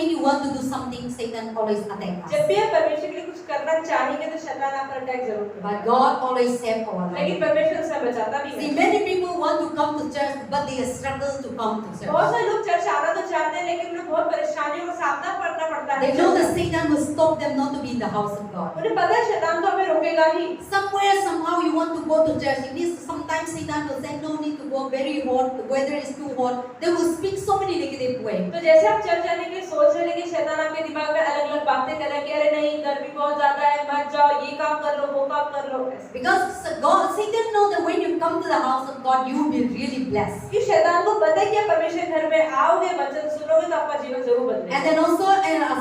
when you want to do something, Satan always attacks us. जब भी हम परमेश्वर के लिए कुछ करना चाहेंगे तो शैतान आप पर अटैक जरूर करेगा, But God always saves our लेकिन life. परमेश्वर उसे बचाता भी See, है। many people want to come to church, but they struggle to come to church. बहुत सारे लोग चर्च आना तो चाहते हैं, लेकिन उन्हें बहुत परेशानियों का सामना करना पड़ता है। They know that Satan will stop them not to be in the house of God. उन्हें पता है शैतान तो हमें रोकेगा ही। Somewhere, somehow you want to go to church. It is sometimes Satan will say, no need to go, very hot, the weather is too hot. They will speak so many negative ways. तो जैसे आप church जाने के लिए सोच रहे हैं, लेकिन शैतान आपके दिमाग में अलग-अलग बातें कर रहा है कि अरे नहीं, गर्मी बहुत ज्यादा है, मत जाओ, ये काम कर लो, वो काम कर लो। Because Satan knows that when you come to the house of God, you will be really blessed. कि शैतान को पता है कि आप परमेश्वर के घर में आओगे, वचन सुनोगे तो आपका जीवन जरूर बदलेगा। And then also,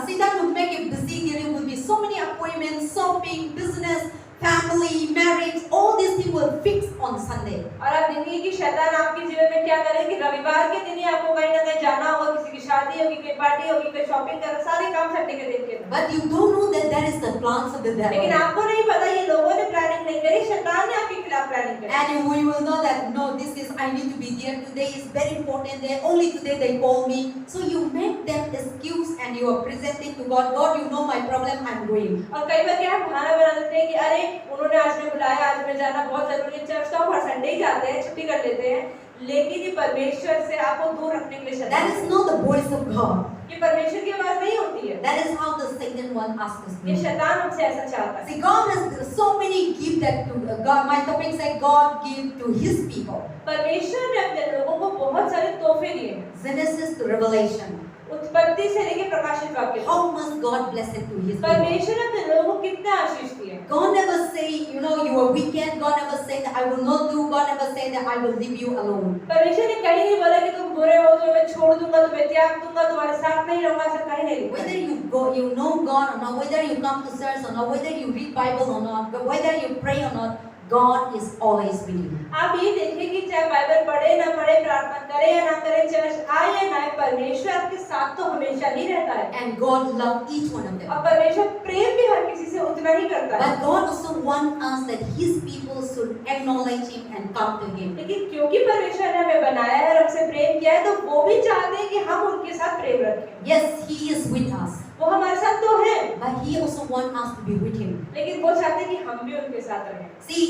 Satan will make it busy. There will be so many appointments, shopping, business, family, marriage. All these things will fix on Sunday. और आप देखेंगे कि शैतान आपके जीवन में क्या करेगा कि रविवार के दिन ही आपको कहीं ना कहीं जाना होगा, किसी की शादी होगी, कोई पार्टी होगी, कोई शॉपिंग करना, सारे काम संडे के दिन के दिन। But you don't know that that is the plans of the लेकिन devil. आपको नहीं पता ये लोगों ने प्लानिंग नहीं करी, शैतान ने आपके खिलाफ प्लानिंग करी। And we will know that no, this is I need to be there today. Is very important. Day only today they call me. So you make them excuse and you are presenting to God. God, you know my problem. I'm going. और कई बार क्या हम बहाना बना देते हैं कि अरे उन्होंने आज में बुलाया, आज में जाना बहुत जरूरी है, चर्च तो हम हर संडे ही जाते हैं, छुट्टी कर लेते हैं, लेकिन ये परमेश्वर से आपको दूर रखने के लिए That is not the voice of God. ये परमेश्वर की आवाज नहीं होती है। That is how the Satan wants us to ये speak. शैतान हमसे ऐसा चाहता है। See, God has so many gift that to God. My topic says God give to His people. परमेश्वर ने अपने लोगों को बहुत सारे तोहफे दिए हैं, Genesis to Revelation. उत्पत्ति से लेकर प्रकाशित वाक्य तक। How much God blessed to His people. परमेश्वर ने अपने लोगों को कितना आशीष दिए। God never say, you know, you are wicked. God never say that I will not do. God never say that I will leave you alone. परमेश्वर ने कहीं नहीं बोला कि तुम बुरे हो तो मैं छोड़ दूंगा, तुम्हें त्याग दूंगा, तुम्हारे साथ नहीं रहूंगा, ऐसा कहीं नहीं लिखा। Whether you go, you know God or not, whether you come to church or not, whether you read Bible or not, whether you pray or not, God is always with you. आप ये देखिए कि चाहे Bible पढ़े ना पढ़े, प्रार्थना करे या ना करे, चर्च आए या ना आए, परमेश्वर आपके साथ तो हमेशा ही रहता है। And God loves each one of them. और परमेश्वर प्रेम भी हर किसी से उतना ही करता है। But God also wants us that His people should acknowledge Him and come to Him. लेकिन क्योंकि परमेश्वर ने हमें बनाया है और हमसे प्रेम किया है, तो वो भी चाहते हैं कि हम उनके साथ प्रेम रखें। Yes, He is with us. वो हमारे साथ तो है, But He also wants us to be with Him. लेकिन वो चाहते हैं कि हम भी उनके साथ रहें। See,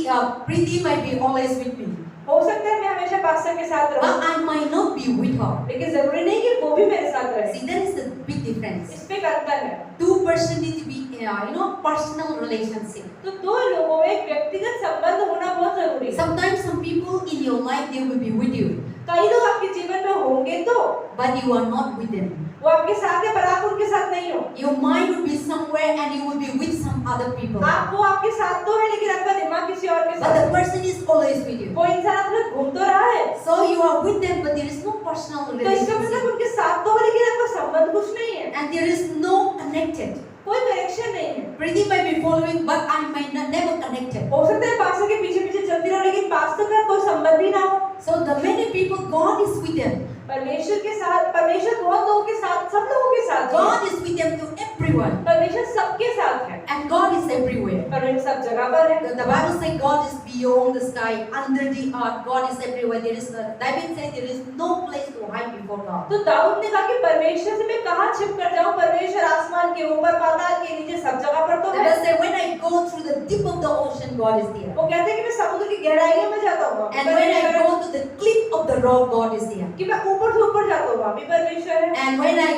Preeti might be always with me, हो सकता है मैं हमेशा पास्टर के साथ रहूं, but I might not be with her. लेकिन जरूरी नहीं कि वो भी मेरे साथ रहे। See, that is the big difference. इस पे एक अंतर है। Two persons need to be, personal relationship. तो दो लोगों में एक व्यक्तिगत संबंध होना बहुत जरूरी है। Sometimes some people in your life they will be with you, कई लोग आपके जीवन में होंगे तो but you are not with them. वो आपके साथ है पर आप उनके साथ नहीं हो। Your mind will be somewhere and you will be with some other people. वो आपके साथ तो है, लेकिन आपका दिमाग किसी और के But साथ the है। person is always with you. वो इंसान आपके साथ घूम तो रहा है, So you are with them, but there is no personal तो इसका मतलब relationship. उनके साथ तो है, लेकिन आपका संबंध कुछ नहीं है, And there is no connected. कोई कनेक्शन नहीं है। Preeti might be following, but I might not never connected. हो सकता है पास्टर के पीछे पीछे चलती रहो, लेकिन पास्टर का कोई संबंध ही ना हो। So the many people, God is with them. परमेश्वर के साथ, परमेश्वर बहुत लोगों के साथ, सब लोगों के साथ है। God is with them to everyone. परमेश्वर सबके साथ है, And God is everywhere. परमेश्वर सब जगह पर है। The Bible says God is beyond the sky, under the earth. God is everywhere. David said there is no place to hide before God. तो दाऊद ने कहा कि परमेश्वर से मैं कहाँ छिप कर जाऊँ, परमेश्वर आसमान के ऊपर, पाताल के नीचे, सब जगह पर तो The है। Bible says when I go through the deep of the ocean, God is there. वो कहते हैं कि मैं समुद्र की गहराइयों में जाता हूँ, And when I go to the cliff of the rock, God is there. कि मैं ऊपर से ऊपर जाता हूँ, वहाँ भी परमेश्वर है। And when I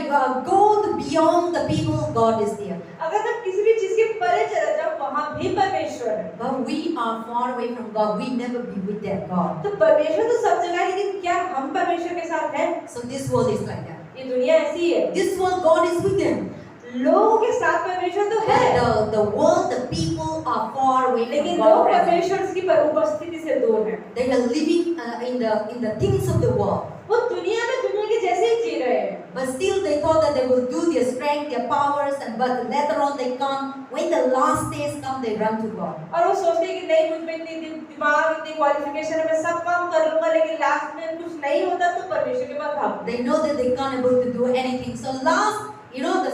go to beyond the people, God is there. अगर मैं किसी भी चीज के परे चला जाऊँ, वहाँ भी परमेश्वर है। But we are far away from God. We never be with that God. तो परमेश्वर तो सब जगह है, लेकिन क्या हम परमेश्वर के साथ हैं? So this world is like that. ये दुनिया ऐसी है, This world, God is with them. लोगों के साथ परमेश्वर तो है, But the world, the people are far away from लेकिन God. लोग presence. परमेश्वर की उपस्थिति से दूर हैं। They are living in the things of the world. वो दुनिया में दुनिया के जैसे ही जी रहे हैं, But still they thought that they will do their strength, their powers, and but later on they come, when the last days come, they run to God. और वो सोचते हैं कि नहीं, मुझ में इतनी दिमाग, इतनी क्वालिफिकेशन है, मैं सब काम कर लूंगा, लेकिन लास्ट में कुछ नहीं होता तो परमेश्वर के पास भागते हैं। They know that they can't able to do anything. So last,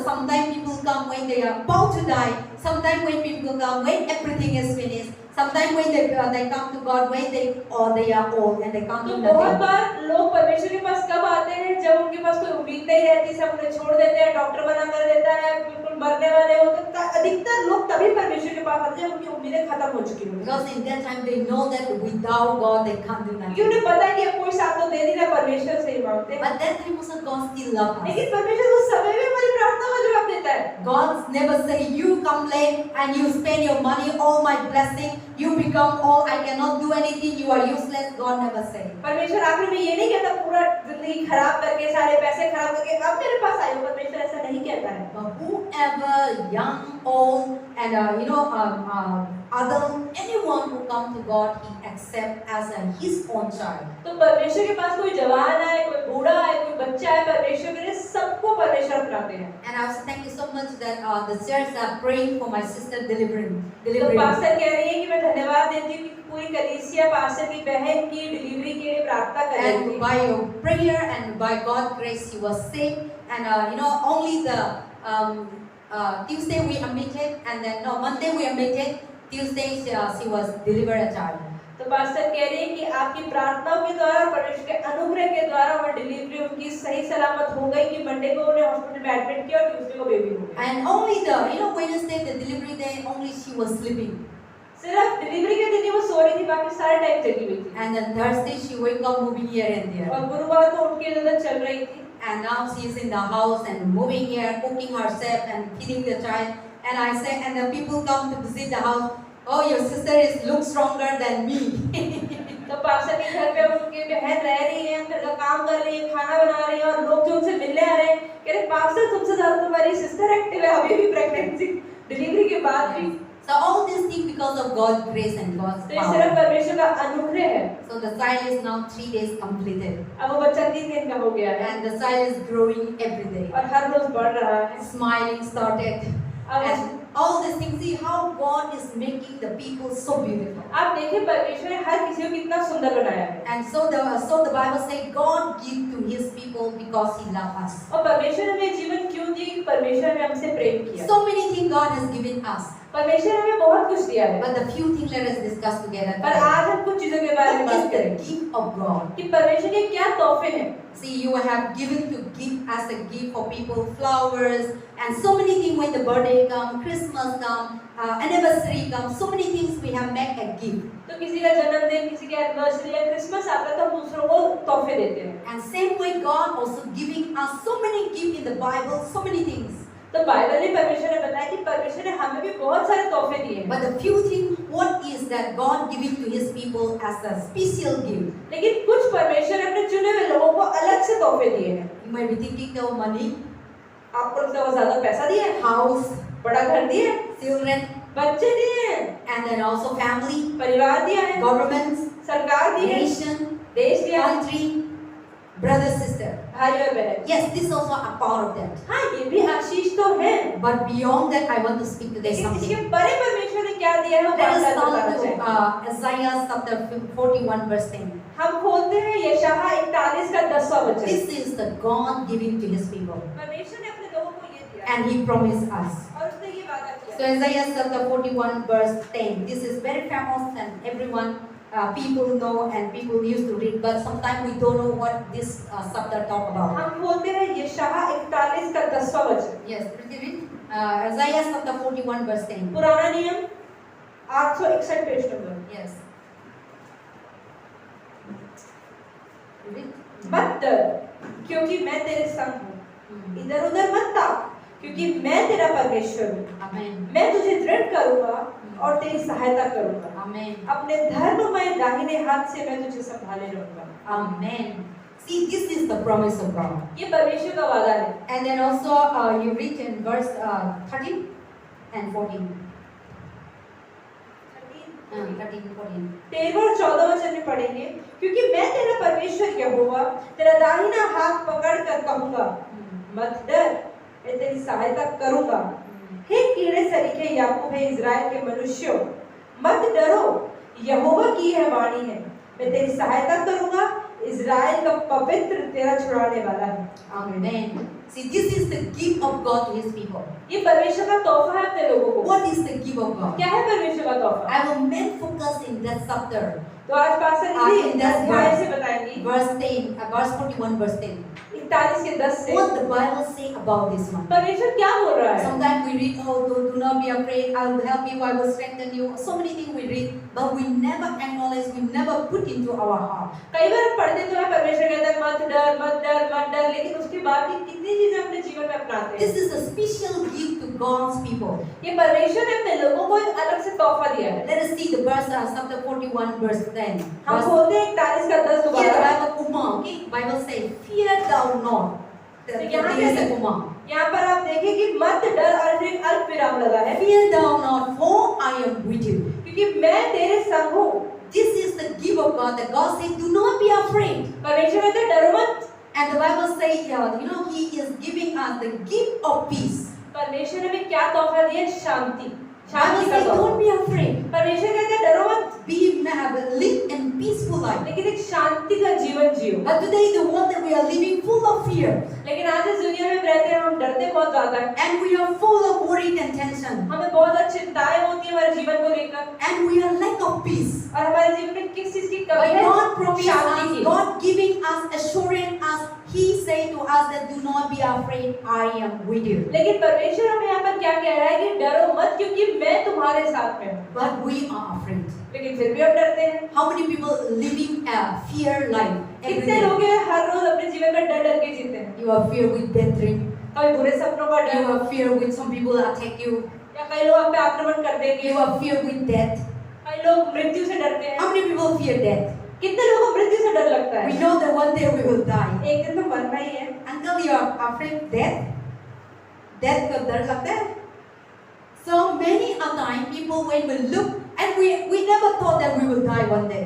sometimes people come when they are about to die. Sometimes when people come when everything is finished. Sometimes when they come to God when they are old and they come तो to बहुत nothing. बार लोग परमेश्वर के पास कब आते हैं जब उनके पास कोई उम्मीद नहीं रहती, सब उन्हें छोड़ देते हैं, डॉक्टर मना कर देता है, बिल्कुल मरने वाले होते हैं। अधिकतर लोग तभी परमेश्वर के पास आते हैं जब उनकी उम्मीदें खत्म हो चुकी होती हैं। Because in that time they know that without God they can't do क्योंकि nothing. उन्हें पता है कि अब कोई साथ तो दे नहीं रहा, परमेश्वर से ही मांगते हैं। But that time also God still loves us. लेकिन परमेश्वर उस समय भी हमारी प्रार्थना का जवाब देता है। God never say you come late and you spend your money, all my blessing, you become all, I cannot do anything, you are useless. God never say. परमेश्वर आखिर में ये नहीं कहता पूरा जिंदगी खराब करके, सारे पैसे खराब करके अब मेरे पास आए हो। परमेश्वर ऐसा नहीं कहता है। But whoever, young, old, and adult, anyone who come to God, He accept as His own child. तो परमेश्वर के पास कोई जवान आए, कोई बूढ़ा आए, कोई बच्चा आए, परमेश्वर के लिए सबको परमेश्वर अपनाते हैं। And I also thank you so much that the church are praying for my sister delivering. तो पास्टर कह रही है कि मैं धन्यवाद देती हूँ कि पूरी कलीसिया पास्टर की बहन की डिलीवरी के लिए प्रार्थना कर रही And थी। by your prayer and by God's grace, she was saved. And only the Tuesday we admitted, and then Monday we admitted. Tuesday she was delivered a child. तो पास्टर कह रही है कि आपकी प्रार्थनाओं के द्वारा, परमेश्वर के अनुग्रह के द्वारा वो डिलीवरी उनकी सही सलामत हो गई कि मंडे को उन्हें हॉस्पिटल में एडमिट किया और ट्यूसडे को बेबी हो गया। And only Wednesday, the delivery day, only she was sleeping. सिर्फ डिलीवरी के दिन ही वो सो रही थी, बाकी सारा टाइम जगी हुई थी। And then Thursday she wake up moving here and there. और गुरुवार को उठ के इधर चल रही थी। And now she is in the house and moving here, cooking herself and feeding the child. And I say, and the people come to visit the house. Oh, your sister looks stronger than me. तो pastor के घर पे उनकी बहन रह रही है, घर का काम कर रही है, खाना बना रही है, और लोग जो उनसे मिलने आ रहे हैं कह रहे पास्टर तुमसे ज्यादा तुम्हारी सिस्टर एक्टिव है, अभी भी प्रेगनेंसी डिलीवरी के बाद भी। So all these things because of God's grace and God's तो ये सिर्फ power. परमेश्वर का अनुग्रह है। So the child is now 3 days completed. अब वो बच्चा 3 दिन का हो गया है And the child is growing every day. और हर रोज बढ़ रहा है। Smiling started. अब And all these things, see how God is making the people so beautiful. आप देखिए परमेश्वर ने हर किसी को कितना सुंदर बनाया है। And so the Bible says God give to His people because He loves us. और परमेश्वर ने हमें जीवन क्यों दिया? परमेश्वर ने हमसे प्रेम किया। So many things God has given us. परमेश्वर ने हमें बहुत कुछ दिया है। But the few things let us discuss together. पर आज हम कुछ चीजों के बारे में What बात is the करेंगे gift of God? कि परमेश्वर के क्या तोहफे हैं। See, you have given to give as a gift for people flowers and so many things when the birthday come, Christmas come, anniversary come, so many things we have made a gift. तो किसी का जन्मदिन, किसी का anniversary या Christmas आता है तो हम दूसरों को तोहफे देते हैं। And same way God also giving us so many gifts in the Bible, so many things. तो बाइबल में परमेश्वर ने बताया कि परमेश्वर ने हमें भी बहुत सारे तोहफे दिए हैं। But the few things, what is that God giving to His people as a special gift? लेकिन कुछ परमेश्वर ने अपने चुने हुए लोगों को अलग से तोहफे दिए हैं। You might be thinking of money, आपको लगता है वो ज्यादा पैसा दिया है, house, बड़ा घर दिया है, children, बच्चे दिए हैं, and then also family, परिवार दिया है, governments, सरकार दी है, nation, देश दिया है, country, brother, sister. भाई और बहन। Yes, this is also a part of that. हाँ, ये भी आशीष तो है। But beyond that, I want to speak today लेकिन इसके something. परे परमेश्वर ने क्या दिया है वो Let us बात turn बताना to चाहिए। Isaiah chapter 41 verse 10. हम खोलते हैं यशायाह 41 का 10वां वचन। This is the God giving to His people, परमेश्वर ने अपने लोगों को ये दिया and He promised us. और उसने ये वादा So किया। Isaiah chapter 41 verse 10. This is very famous and everyone, people know and people used to read, but sometimes we don't know what this chapter talk about. हम खोलते हैं यशायाह 41 का 10वां वचन। Yes, please read. Isaiah chapter 41 verse 10. पुराना नियम 861 page number. Yes. Read. मत डर क्योंकि मैं तेरे संग हूँ, इधर उधर मत ताक क्योंकि मैं तेरा परमेश्वर हूँ। Amen. मैं तुझे दृढ़ करूँगा और तेरी सहायता करूँगा, Amen. अपने धर्ममय दाहिने हाथ से मैं तुझे संभाले रहूँगा। Amen. See, this is the promise of God. ये परमेश्वर का वादा है। And then also you read in verse 13 and 14. 13 and 14. 13 और 14 वचन में पढ़ेंगे, क्योंकि मैं तेरा परमेश्वर यहोवा तेरा दाहिना हाथ पकड़ कर कहूँगा, मत डर, मैं तेरी सहायता करूँगा। हे कीड़े सरीखे याकूब, है इज़राइल के मनुष्यों, मत डरो, यहोवा की यह वाणी है, मैं तेरी सहायता करूँगा, इज़राइल का पवित्र तेरा छुड़ाने वाला है। Amen. See, this is the gift of God to His people. ये परमेश्वर का तोहफा है अपने लोगों को। What is the gift of God? क्या है परमेश्वर का तोहफा? I will main focus in that chapter. तो आज पास्टर in इसी that अध्याय से verse, बताएंगी verse 10, verse 41, verse 10. 41 के 10 से What the Bible say about this one? परमेश्वर क्या बोल रहा है। Sometimes we read, oh, do not be afraid, I will help you, I will strengthen you. So many things we read, but we never acknowledge, we never put into our heart. कई बार हम पढ़ते तो है परमेश्वर कहता है मत डर मत डर मत डर, लेकिन उसके बाद भी कितनी चीजें अपने जीवन में अपनाते हैं। This is a special gift to God's people. ये परमेश्वर ने अपने लोगों को एक अलग से तोहफा दिया है। Let us see the verse, chapter 41, verse 10. हम खोलते हैं 41 का 10 Here the दोबारा। Bible, okay, Bible says, fear thou not. तो यहाँ There is a पे Uma. यहाँ पर आप देखें कि मत डर और फिर अल्प विराम लगा है, Fear thou not, for I am with you. क्योंकि मैं तेरे संग हूँ। This is the gift of God that God said, do not be afraid. परमेश्वर कहते हैं डरो मत। And the Bible says, He is giving us the gift of peace. परमेश्वर ने हमें क्या तोहफा दिया? शांति। Bible शांति का says, don't तोहफा। be afraid. परमेश्वर कहते हैं डरो मत, Live in peaceful life. लेकिन एक शांति का जीवन जियो। But today the world that we are living full of fear. लेकिन आज इस दुनिया में रहते हैं हम डरते बहुत ज्यादा हैं। And we are full of worry and tension. हमें बहुत ज़्यादा चिंताएं होती हैं हमारे जीवन को लेकर, And we are lack of peace. और हमारे जीवन में किस चीज की But कमी है? God promised शांति us, की। God giving us, assuring us, He said to us that do not be afraid, I am with you. लेकिन परमेश्वर हमें यहाँ पर क्या कह रहा है कि डरो मत, क्योंकि मैं तुम्हारे साथ में हूँ। But we are afraid. लेकिन फिर भी हम डरते हैं। How many people living a fear life? Every कितने day? लोग हैं हर रोज अपने जीवन में डर डर के जीते हैं? You are fear with bad dream. कभी बुरे सपनों का You डर, are fear with some people attack you. या कई लोग आप पे आक्रमण कर देंगे, You are fear with death. कई लोग मृत्यु से डरते हैं। How many people fear death? कितने लोगों को मृत्यु से डर लगता We है? know that one day we will die. एक दिन तो मरना ही है। Uncle, you are afraid of death? Death का डर लगता है? So many a time people when we look and we never thought that we will die one day.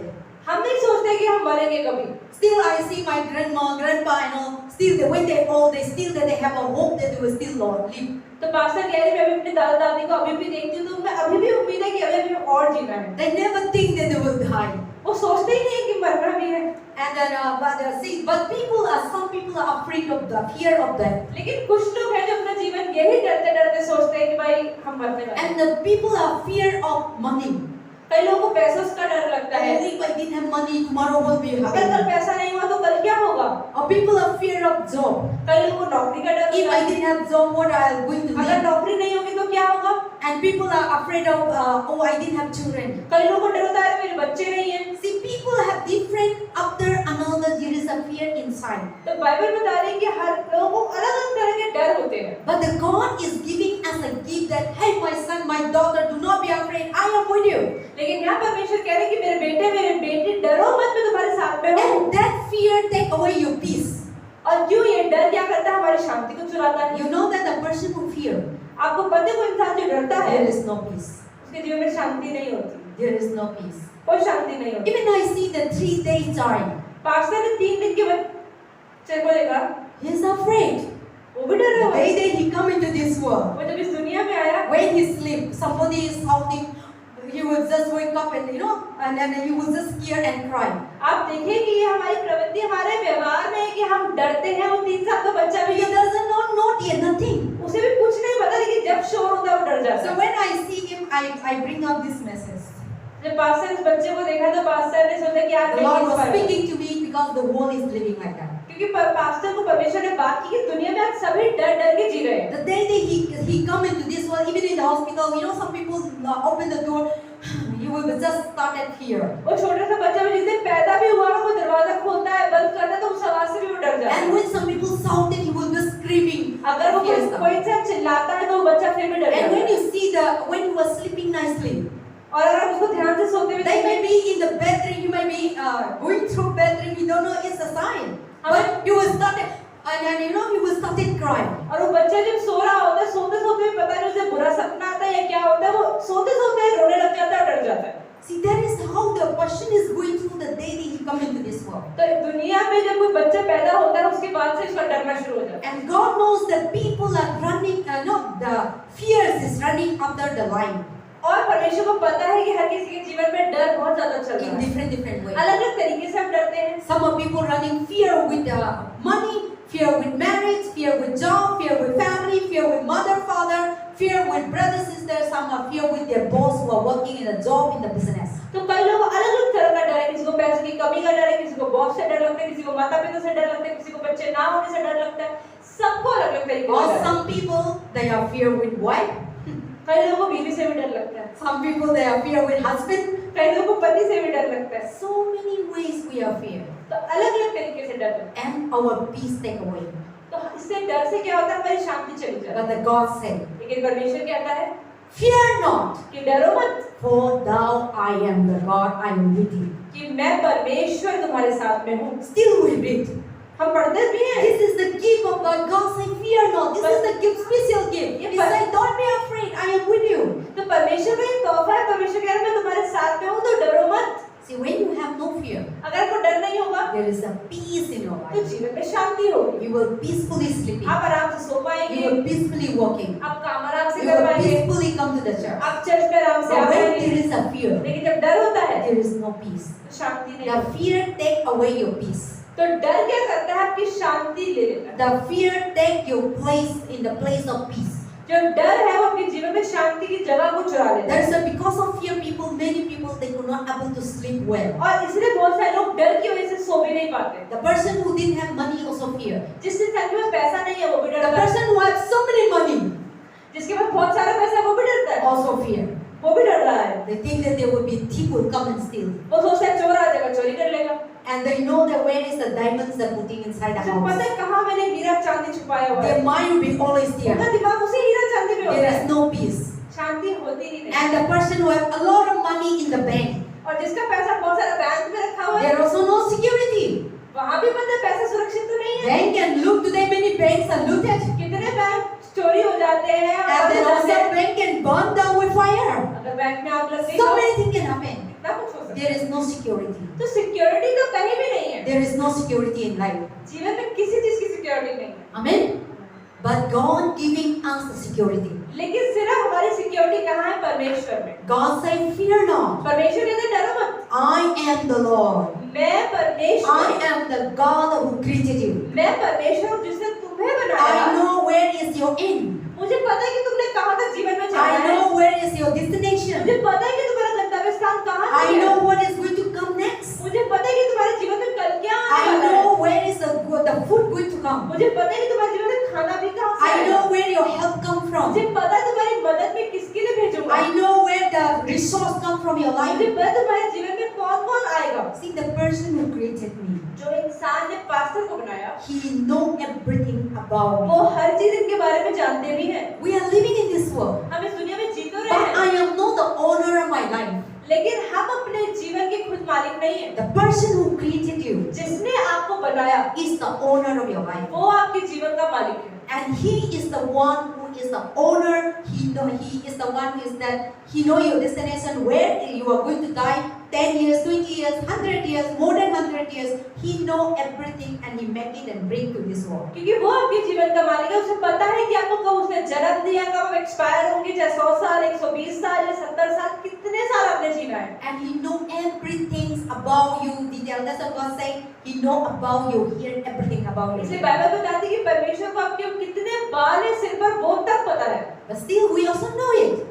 हम नहीं सोचते कि हम मरेंगे कभी। Still I see my grandma, grandpa and all, still when they old, they have a hope that they will still live. तो pastor कह रहे मैं भी अपने दादा दादी को अभी भी देखती हूँ, तो उनमें अभी भी उम्मीद है कि अभी और जीना है। They never think that they will die. वो सोचते ही नहीं कि मरना भी है। And then, some people are afraid of the fear of death. लेकिन कुछ लोग हैं जो अपना जीवन यही डरते डरते सोचते हैं कि भाई हम मरने वाले हैं। And the people are fear of money. कई लोगों को पैसों का डर लगता है। If I didn't have money, tomorrow will be अगर कल happening. पैसा नहीं हुआ तो कल क्या होगा? Or people are fear of job. कई लोगों को नौकरी का डर If होता I है। didn't have job, what I am going to अगर be? नौकरी नहीं होगी तो क्या होगा? And people are afraid of, I didn't have children. कई लोगों को डर होता है मेरे बच्चे नहीं हैं। See, people have different, after another, there is a fear inside. तो बाइबल बता रही है कि हर लोगों को अलग-अलग तरह के डर होते हैं। But the God is giving us a gift that, hey, my son, my daughter, do not be afraid, I am with you. लेकिन यहाँ परमेश्वर कह रहे हैं कि मेरे बेटे मेरे बेटी डरो मत, मैं तुम्हारे साथ में हूँ। And that fear take away your peace. और क्यों ये डर क्या करता है? हमारी शांति को चुराता है। You know that the person who fear, आपको पता है कोई इंसान जो डरता है there is no peace. उसके जीवन में शांति नहीं होती, There is no peace. कोई शांति नहीं होती। Even I see the 3-day child, pastor ने 3 दिन के बच्चे को देखा, he is afraid. वो भी डरा हुआ The है। day he come into this world, वो जब इस दुनिया में आया, when he sleep, somebody is shouting, he will just wake up and and then he will just scare and cry. आप देखें कि ये हमारी प्रवृत्ति हमारे व्यवहार में है कि हम डरते हैं। वो 3 साल का बच्चा भी He doesn't know yet nothing. उसे भी कुछ नहीं पता, लेकिन जब शोर होता है वो डर जाता So है। when I see him, I bring up this message. जब पास्टर इस बच्चे को देखा तो पास्टर ने सोचा कि आज The मैं Lord इस was बारे में- speaking to me because the world is living like that. क्योंकि पास्टर को परमेश्वर ने बात की कि दुनिया में आज सभी डर डर के जी रहे हैं। The day that he come into this world, even in the hospital, some people open the door, you will just start at fear. वो छोटा सा बच्चा भी जिस दिन पैदा भी हुआ वो दरवाजा खोलता है, बंद करता है, तो उस आवाज से भी वो डर जाता And है। when some people shouted, he will be screaming. अगर वो Fear stuff. कोई इंसान चिल्लाता है तो वो बच्चा फिर भी डर And जाता when है। you see when he was sleeping nicely, और अगर आप उसको ध्यान से सोते हुए they may देखें, be in the bedroom, you may be going through bedroom, you don't know it's a sign. But you will start, and he will started crying. और वो बच्चा जब सो रहा होता है, सोते सोते भी पता नहीं उसे बुरा सपना आता है या क्या होता है, वो सोते सोते रोने लग जाता है, डर जाता है। See, that is how the person is going through the day that he come into this world. तो दुनिया में जब कोई बच्चा पैदा होता है उसके बाद से इसका डरना शुरू हो जाता है। And God knows that people are running, the fears is running after the line और परमेश्वर को पता है कि हर किसी के जीवन में डर बहुत ज्यादा चल रहा in है। different ways. अलग अलग तरीके से हम डरते हैं। Some of people running fear with money, fear with marriage, fear with job, fear with family, fear with mother, father, fear with brothers, sisters, some are fear with their boss who are working in a job in the business. तो कई लोग अलग अलग तरह का डर है, किसी को पैसे की कमी का डर है, किसी को बॉस से डर लगता है, किसी को माता पिता से डर लगता है, किसी को बच्चे ना होने से डर लगता है, सबको अलग अलग तरीके का Or डर है। some people they are fear with wife, कई लोगों को बीवी से भी डर लगता है, some people they are fear with husband. कई लोगों को पति से भी डर लगता है, So many ways we are fear, तो अलग अलग तरीके से डर लगता है। and our peace take away. तो इससे डर से क्या होता है, हमारी शांति चली जाती है। But the God said, लेकिन परमेश्वर कहता है fear not, कि डरो मत, for thou I am the God, I am with you. कि मैं परमेश्वर तुम्हारे साथ में हूँ। Still we read. हम पढ़ते भी हैं, This is the gift of God. God said, fear not. This is the gift, special gift. He said, don't be afraid. I am with you. तो परमेश्वर का एक तोहफा है, परमेश्वर कह रहा है मैं तुम्हारे साथ में हूँ, तो डरो मत। See, when you have no fear, अगर आपको डर नहीं होगा, there is a peace in your तो life. जीवन में शांति होगी। You will peacefully sleeping. आप आराम से सो You पाएंगे, will peacefully walking. आप काम आराम से You कर will पाएंगे, peacefully come to the church. आप चर्च में आराम से आ But when पाएंगे। there is a fear, लेकिन जब डर होता है, there is no peace. तो शांति नहीं The होती। fear take away your peace. तो डर क्या करता है, आपकी शांति ले लेता है। The fear take your place in the place of peace. जो डर है वो आपके जीवन में शांति की जगह को चुरा लेता है। There's a because of fear, many people they could not able to sleep well. और इसलिए बहुत सारे लोग डर की वजह से सो भी नहीं पाते। The person who didn't have money also fear. जिसके संग में पैसा नहीं है वो भी The डरता है। person who has so many money जिसके पास बहुत सारा पैसा है वो भी डरता है। also fear. वो भी डर रहा है। They think that there will be thief will come and steal, वो सोचता है चोर आ जाएगा, चोरी कर लेगा। and they know that where is the diamonds they're putting inside the जब पता house. है कहाँ मैंने हीरा चांदी छुपाया हुआ है, Their mind will be always उनका there. दिमाग उसी हीरा चांदी में होता There है। is no peace. शांति होती ही नहीं। And the person who has a lot of money in the bank, और जिसका पैसा बहुत सारा बैंक में रखा हुआ है, there also no security. वहाँ भी पता है पैसा सुरक्षित तो नहीं है। Bank can loot today. Many banks are looted, कितने बैंक चोरी हो जाते हैं और and then बंद हो also जाते हैं। bank can burn down with fire. अगर बैंक में आग लग गई So तो many things can happen. कितना कुछ हो सकता है। There is no security. तो सिक्योरिटी तो कहीं भी नहीं है। There is no security in life. जीवन में किसी चीज की सिक्योरिटी नहीं है। Amen. But God giving us the security. लेकिन सिर्फ हमारी सिक्योरिटी कहाँ है, परमेश्वर में। God said, fear not. परमेश्वर कहते हैं डरो मत, I am the Lord. मैं परमेश्वर I am the God who created you. मैं परमेश्वर हूँ जिसने तुम्हें बनाया। I know where is your end. मुझे पता है कि तुमने कहाँ तक जीवन में जाना I है। know where is your destination. मुझे पता है कि तुम्हारा गंतव्य स्थान कहाँ I है। know what is going to come next. मुझे पता है कि तुम्हारे जीवन में कल क्या आने I वाला है। know where is the food going to come. मुझे पता है कि तुम्हारे जीवन में खाना भी कहाँ से I आएगा। know where your help come मुझे from. पता है तुम्हारी मदद में किसके लिए भेजूंगा। I know where the resource come from your मुझे life. पता है तुम्हारे जीवन में कौन कौन आएगा। See, the person who created me, जो इंसान ने पास्टर को बनाया, he know everything about वो me. हर चीज इनके बारे में जानते भी हैं। We are living in this world, हम इस दुनिया में जी तो रहे but I हैं, am not the owner of my life. लेकिन हम अपने जीवन के खुद मालिक नहीं है। The person who created you जिसने आपको बनाया is the owner of your life. वो आपके जीवन का मालिक है। And he is the one who is the owner. He is the one who is that he know your destination, where you are going to die. 10 years, 20 years, 100 years, more than 100 years. He know everything and he make it and bring to this world. क्योंकि वो आपके जीवन का मालिक है, उसे पता है कि आपको कब उसने जन्म दिया, कब आप एक्सपायर होंगे, चाहे 100 साल, 120 साल या 70 साल, कितने साल आपने जीना है। And he know everything about you. Detail. That's what God say. He know about you. Hear everything about you. इसलिए बाइबल बताती है कि परमेश्वर को आपके कितने बाल है सिर पर वो तक पता है। But still, we also know it.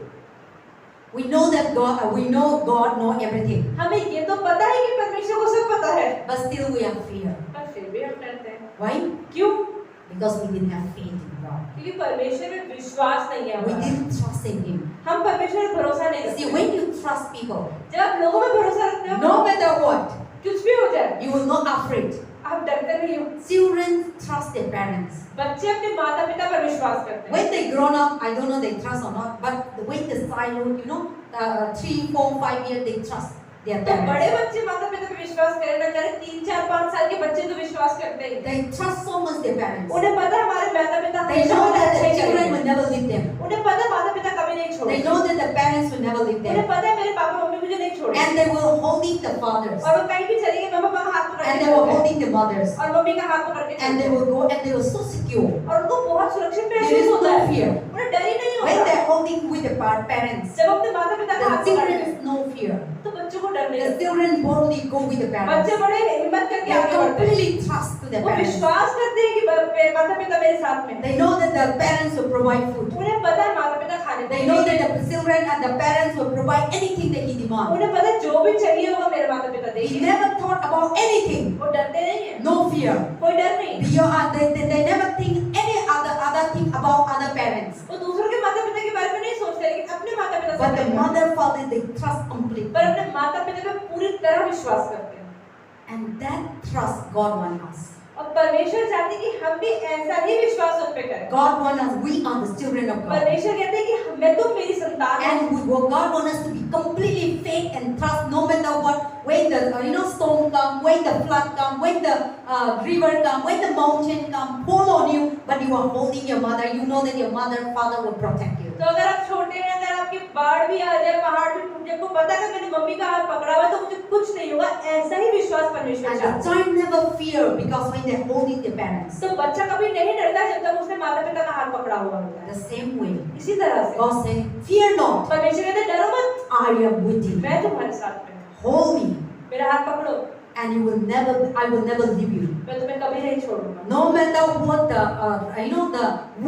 We know that God. We know God know everything. हमें ये तो पता है कि परमेश्वर को सब पता है, But still, we have fear. पर फिर भी हम डरते हैं। Why? क्यों? Because we didn't have faith in God. क्योंकि परमेश्वर में विश्वास नहीं है We हमारा। didn't trust in Him. हम परमेश्वर में भरोसा नहीं See, करते। when you trust people, जब आप लोगों में भरोसा रखते हो, no matter what, कुछ भी हो जाए, you will not afraid. आप डरते नहीं हो। Children trust their parents. बच्चे अपने माता पिता पर विश्वास करते हैं। When they grown up, I don't know they trust or not, but the way the childhood, 3, 4, 5 years, they trust their तो बड़े parents. बच्चे माता पिता पर विश्वास करें ना करें, 3, 4, 5 साल के बच्चे तो विश्वास करते ही। They trust so much their parents. उन्हें पता है हमारे माता पिता They हमेशा know हमारे that अच्छे the children करेंगे। will never leave them. उन्हें पता है माता पिता कभी नहीं They छोड़ेंगे। know that the parents will never leave उन्हें them. पता है मेरे पापा मम्मी मुझे नहीं छोड़ेंगे। And they will holding the fathers. और वो कहीं भी चलेंगे, मम्मी पापा का हाथ पकड़ And के they will चलते हैं। holding the mothers. और मम्मी का हाथ पकड़ के And they चलते हैं। will go and they will so secure. और उनको बहुत सुरक्षित There महसूस is होता no है। fear. उन्हें डर ही नहीं When होता। they're holding with the parents, जब अपने माता पिता का the हाथ पकड़ते children हैं, no fear. fear. तो बच्चों को डर नहीं The लगता। children boldly go with the parents. बच्चे बड़े हिम्मत करके They आगे बढ़ते हैं। completely trust to the वो parents. विश्वास करते हैं कि माता पिता मेरे साथ में हैं। They know that the parents will provide food. उन्हें पता है माता पिता खाने को They know देंगे। that the children and the parents will provide anything that he demands. उन्हें पता है जो भी चाहिए होगा मेरे माता पिता He देंगे। never thought about anything. वो डरते नहीं है, No fear. कोई डर नहीं। They never think any other thing about other parents. वो दूसरों के माता पिता के बारे में नहीं सोचते, लेकिन अपने माता पिता But the से mother, father, they trust completely. पर अपने माता पिता पे पूरी तरह विश्वास करते हैं। And that trust God wants us. और परमेश्वर चाहते हैं कि हम भी ऐसा ही विश्वास उन पे करें। God wants us, we are the children of God. परमेश्वर कहते हैं कि मैं तो मेरी संतान हूँ। And God wants us to be completely faith and trust no matter what. When the storm come, when the flood come, when the river come, when the mountain come, fall on you, but you are holding your mother. You know that your mother, father will protect you. तो अगर आप छोटे हैं, अगर आपकी बाढ़ भी आ जाए, पहाड़ भी टूट जाए, आपको पता है कि मेरी मम्मी का हाथ पकड़ा हुआ है तो मुझे कुछ नहीं होगा। ऐसा ही विश्वास परमेश्वर And चाहता the है। child never fear because when they're holding their parents. तो बच्चा कभी नहीं डरता जब तक उसने माता पिता का हाथ पकड़ा हुआ होता है। The same way, इसी तरह से God said, "Fear not, परमेश्वर कहते हैं डरो मत, I am with you. मैं तुम्हारे साथ में हूँ। Hold me, मेरा हाथ पकड़ो, and I will never leave you." मैं तुम्हें कभी नहीं छोड़ूंगा। No matter what the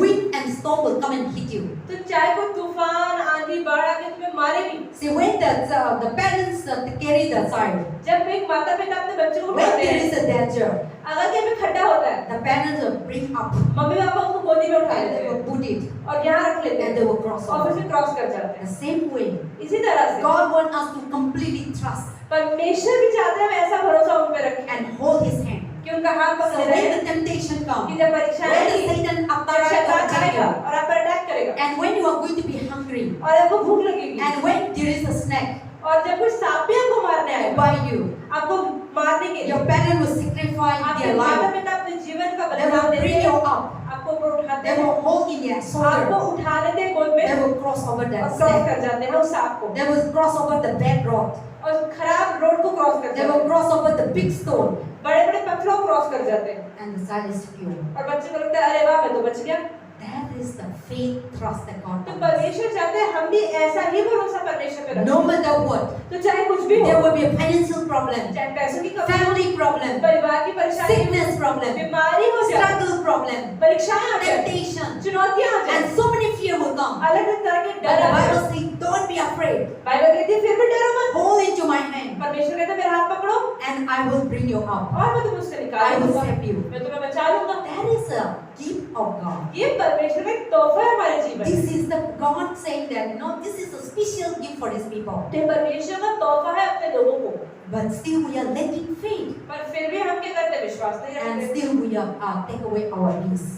wind and storm will come and hit you. तो चाहे कोई तूफान, आंधी, बाढ़ आके तुम्हें मारे भी, See, when the parents carry the child, जब एक माता पिता अपने बच्चे को when उठाते there हैं, is a danger, अगर कहीं पे खड्डा होता है, the parents will bring up mummy papa उसको गोदी में उठा and लेते they हैं will put it और यहाँ रख लेते and हैं they will cross और फिर over. से क्रॉस कर जाते हैं। The same way, इसी तरह से God wants us to completely trust परमेश्वर भी चाहते हैं हम ऐसा भरोसा उन पे रखें and hold His hand. कि उनका हाथ So पकड़े रहे, when the temptation कि comes, जब परीक्षाएं when the आएंगी, Satan जब attacks शैतान you, आएगा और आप पर अटैक करेगा and when you are going to be hungry, और आपको भूख लगेगी and when there is a snake और जब कोई सांप भी आपको मारने to आएगा, bite you, आपको मारने के लिए your parents will sacrifice आपके their माता life. पिता अपने जीवन का They बलिदान will देते bring हैं, you up. आपको ऊपर उठाते They हैं, will hold in their आपको shoulder. उठा लेते हैं गोद They में will cross over और that क्रॉस snake. कर जाते हैं उस सांप को They will cross over the bad road. और खराब रोड को क्रॉस कर They जाते will हैं, cross over the big stone. बड़े बड़े पत्थरों को क्रॉस कर जाते हैं And the child is secure. और बच्चे को लगता है अरे वाह मैं तो बच गया। That is the faith trust that God तो wants. परमेश्वर चाहते हैं हम भी ऐसा ही भरोसा परमेश्वर पे रखें। No matter what, तो चाहे कुछ भी there हो, will be a financial problem, चाहे पैसों की कमी, family problem, परिवार की परेशानी, sickness problem, बीमारी हो जाए, struggle problem, परीक्षाएं आ जाए, temptation, चुनौतियां आ जाए, and so many fear will come. अलग अलग तरह के But डर the आ Bible जाए। says, don't be afraid. Bible कहती है फिर भी डरो मत। Hold into my hand, परमेश्वर कहता है मेरा हाथ पकड़ो and I will bring you up. और मैं तुम्हें उससे I निकाल will दूंगा, save you. मैं तुम्हें बचा लूंगा। That is a gift of God. ये परमेश्वर का एक तोहफा है हमारे जीवन में। This is the God saying that, this is a special gift for His people. ये परमेश्वर का तोहफा है अपने लोगों को, But still we are lacking faith, पर फिर भी हम क्या करते हैं विश्वास नहीं and रखते still we are take away our peace.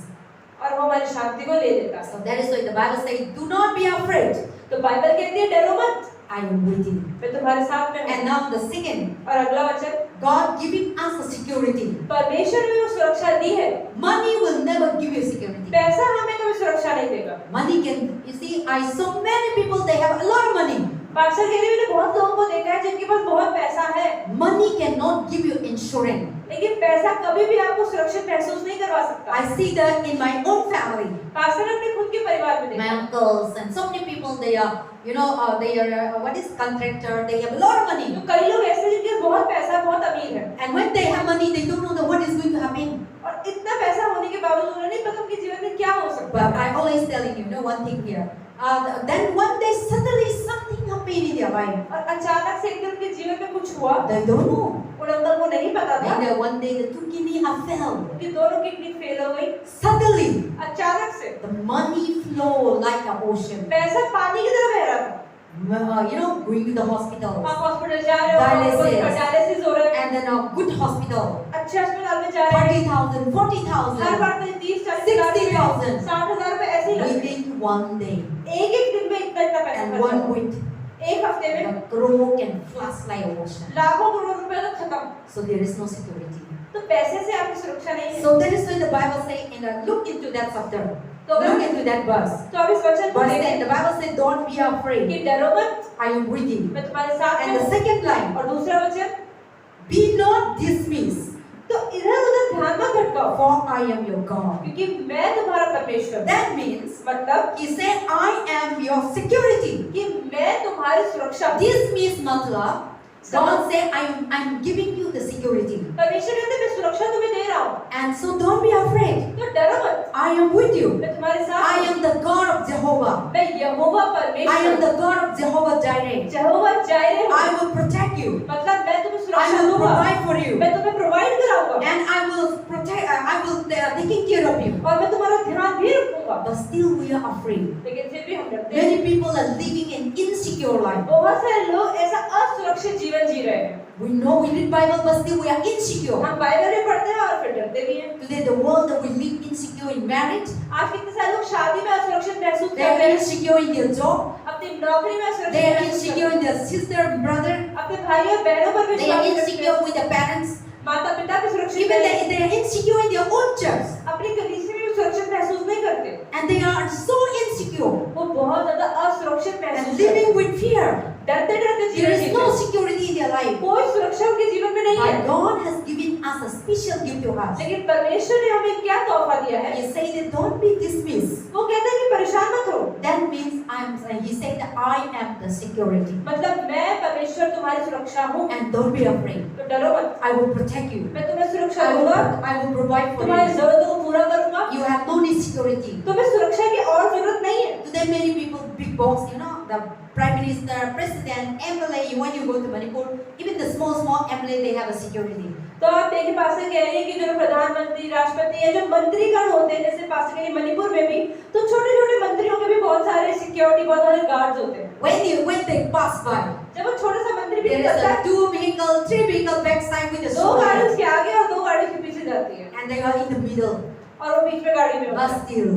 और वो हमारी शांति को ले लेता है। So that is why the Bible says, "Do not be afraid. तो बाइबल कहती है डरो मत, I am with you." मैं तुम्हारे साथ में हूँ। And now the second, और अगला वचन, God giving us a security. परमेश्वर ने वो सुरक्षा दी है। Money will never give you security. पैसा हमें कभी सुरक्षा नहीं देगा। Money can, you see, I saw many people, they have a lot of money. बादशाह के लिए मैंने बहुत लोगों को देखा है जिनके पास बहुत पैसा है, Money cannot give you insurance. लेकिन पैसा कभी भी आपको सुरक्षित महसूस नहीं करवा सकता। I see that in my own family. Pastor ने अपने खुद के परिवार में My देखा। uncles and so many people, they are, they are what is contractor. They have a lot of money. तो कई लोग ऐसे हैं जिनके पास बहुत पैसा है, बहुत अमीर है, And when they have money, they don't know what is going to happen. और इतना पैसा होने के बावजूद उन्हें नहीं पता उनके जीवन में क्या हो सकता But है। I always telling you, one thing here. Then one day suddenly something happened in their life. और अचानक से एक दिन उनके जीवन में कुछ हुआ, They don't know. उन अंकल को नहीं पता था, Then one day the two kidney are fell. उनकी दोनों किडनी फेल हो गई। Suddenly अचानक से the money flow like an ocean. पैसा पानी की तरह बह रहा था। Going to the hospital. आप हॉस्पिटल जा रहे हो, डायलिसिस हो रहा है, And then a good hospital. अच्छे अस्पताल में जा रहे हैं, 30,000, हर 40,000 बार में 30-40,000 60,000 रुपए ऐसे ही लगते हैं। within one day. एक दिन में इतना पैसा And खर्च one हो। week, एक हफ्ते में the crore can flush like ocean. लाखों करोड़ रुपए तो खत्म। So there is no security. तो पैसे से आपकी सुरक्षा नहीं है। So that is why the Bible says, look into that chapter. तो Look into that verse. तो आप इस वचन को Verse देखें 10, the Bible says, don't be कि afraid. डरो मत, I am with you. मैं तुम्हारे साथ And हूँ। the second line, और दूसरा वचन, be not dismissed. तो इधर उधर ध्यान मत भटकाओ, for I am your God. क्योंकि मैं तुम्हारा परमेश्वर हूँ। That means मतलब he said, I am your security. कि मैं तुम्हारी सुरक्षा हूँ। This means matlab, God said, I'm giving you the security. परमेश्वर कहते मैं सुरक्षा तुम्हें दे रहा हूँ, And so don't be afraid. तो डरो मत, I am with you. मैं तुम्हारे साथ I हूँ। am the God of Jehovah. मैं यहोवा I am परमेश्वर the God of Jehovah Jireh. यहोवा जायरे हूँ। I will protect you. मतलब मैं तुम्हें I सुरक्षा will दूंगा, provide for you. मैं तुम्हें प्रोवाइड कराऊंगा, And I will protect, I will taking care of you. और मैं तुम्हारा ध्यान भी रखूंगा। But still we are afraid. लेकिन फिर भी हम डरते हैं। Many people are living an insecure life. बहुत सारे लोग ऐसा असुरक्षित जीवन जी रहे हैं। We know we read Bible, but still we are insecure. हम बाइबल भी पढ़ते हैं और फिर डरते भी हैं। Today the world that we live insecure in marriage, आज कितने सारे लोग शादी में असुरक्षित महसूस they करते are हैं, insecure in their job, अपनी नौकरी में they असुरक्षित are महसूस करते insecure in their sister and brother, हैं, अपने भाई और बहनों पर they are विश्वास करते insecure हैं, with their parents, माता पिता पे सुरक्षित even नहीं, they are insecure in their own church, अपनी कलीसिया में भी सुरक्षित महसूस नहीं करते। and they are so insecure वो बहुत ज्यादा असुरक्षित महसूस and करते हैं, living with fear. डरते डरते There जीवन is जीते no हैं। security in their life. कोई सुरक्षा उनके जीवन में नहीं है। But God has given us a special gift to us. लेकिन परमेश्वर ने हमें क्या तोहफा दिया है? He said that don't be dismissed. वो कहते हैं कि परेशान मत हो। That means he said that I am the security. मतलब मैं परमेश्वर तुम्हारी सुरक्षा हूँ, And don't be afraid. तो डरो मत। I will protect you. मैं तुम्हें सुरक्षा दूंगा, I will provide for तुम्हारी you. जरूरतों को पूरा करूंगा। You have no need security. तुम्हें सुरक्षा की और जरूरत नहीं है। Today many people, big boss, the prime minister, president, MLA, when you go to Manipur, even the small MLA, they have a security. तो आप देखिए पास्टर कह रही है कि जो प्रधानमंत्री, राष्ट्रपति या जो मंत्रीगण होते हैं, जैसे पास्टर कह रही है मणिपुर में भी, तो छोटे छोटे मंत्रियों के भी बहुत सारे सिक्योरिटी, बहुत सारे गार्ड्स होते हैं। When they pass by, जब वो छोटा सा मंत्री भी there is निकलता a है, 2 vehicle, 3 vehicle backside with a दो soldier, गाड़ी उसके आगे और दो गाड़ी उसके पीछे जाती है, and they are in the middle. और वो बीच में गाड़ी में होता But है। still,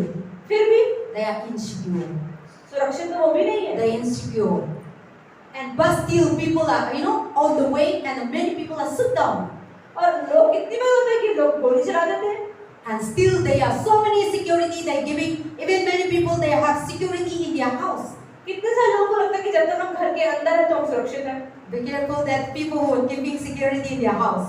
फिर भी they are insecure. सुरक्षित तो वो भी नहीं है। They are insecure. And but still, people are, on the way, and many people are sit down. और लोग कितनी बार होता है कि लोग गोली चला देते हैं, And still, there are so many security they're giving. Even many people, they have security in their house. कितने सारे लोगों को लगता है कि जब तक हम घर के अंदर है तो हम सुरक्षित हैं। Be careful that people who are giving security in their house.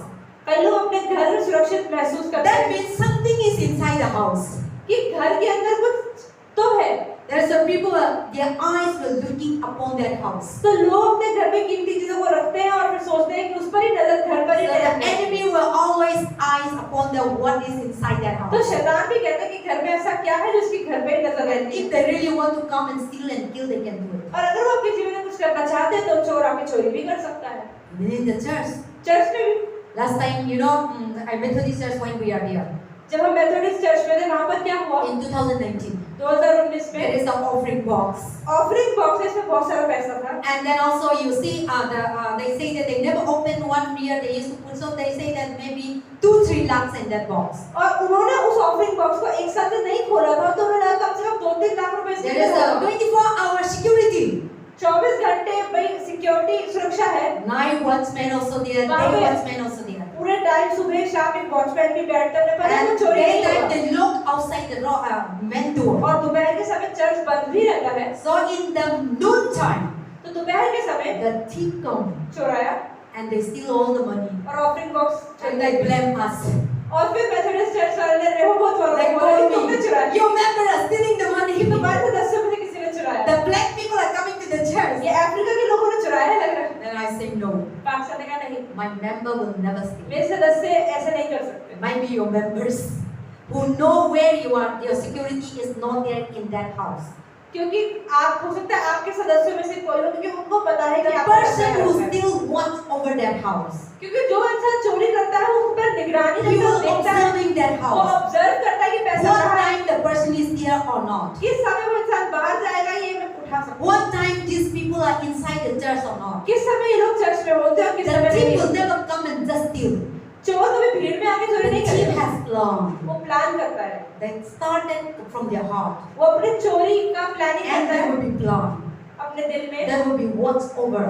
कई लोग अपने घर में सुरक्षित महसूस करते That हैं means something is inside the house. कि घर के अंदर कुछ तो है। There are some people, their eyes were looking upon that house. तो लोग अपने घर में कीमती चीजों को रखते हैं और फिर सोचते हैं कि उस पर ही नजर, घर पर ही So the नजर। enemy will always eyes upon the what is inside that तो house. शैतान भी कहता है कि घर में ऐसा क्या है जो उसके घर पे ही नजर And रहती है। if they really want to come and steal and kill, they can do it. और अगर वो आपके जीवन में कुछ करना चाहते हैं तो चोर आके चोरी भी कर सकता है। Even in the church. Church में भी Last time, I Methodist church when we are here. जब हम मेथोडिस्ट चर्च में थे वहाँ पर क्या हुआ? In 2019, 2019 there में is an offering box. Offering box है, इसमें बहुत सारा पैसा था। And then also you see, they say that they never opened 1 year. They used to put, so they say that maybe 2-3 lakhs in that box. और उन्होंने उस offering box को एक साथ नहीं खोला था तो उन्हें लगा कम से कम 2-3 लाख रुपए इसके There is अंदर a होगा। 24-hour security. 24 घंटे भाई सिक्योरिटी सुरक्षा है। Night watchmen also there, वहाँ day पे watchmen also there. पूरे टाइम सुबह शाम एक वॉचमैन भी बैठता है, पर वो And चोरी नहीं daytime होगा। they look outside the main door. और दोपहर के समय चर्च बंद भी रहता है। So in the noon time, तो दोपहर के समय the thief come चोर आया and they steal all the money और offering box and they blame us. और फिर मेथोडिस्ट चर्च वाले ने रेहोबोथ वालों They को बोला call कि तुमने me, चुराया। your member are stealing the money. तुम्हारे सदस्यों में से किसी ने चुराया। The black people are coming to the church. ये अफ्रीका के लोगों ने चुराया है लग रहा है। Then I say no. Pakistan ने कहा नहीं, My member will never steal. मेरे सदस्य ऐसा नहीं कर सकते। Maybe your members who know where you are, your security is not there in that house. क्योंकि आप हो सकता है आपके सदस्यों में से कोई हो, क्योंकि उनको पता है The कि आपका person क्या who करना है। still watch over that house, क्योंकि जो इंसान चोरी करता है उस पर निगरानी he करता है, will देखता है, observing that वो house. ऑब्जर्व करता है कि पैसा What कहाँ है, time the person is there or not. किस समय वो इंसान बाहर जाएगा ये मैं उठा सकता हूँ, What time these people are inside the church or not. किस समय ये लोग चर्च में होते हैं और किस The समय thief नहीं। will never come and just steal. चोर कभी भीड़ में आके चोरी The नहीं thief करता, has planned. वो प्लान करता है, That started from their heart. वो अपने चोरी का प्लानिंग And करता there है will be plan. अपने दिल में There will be watched over.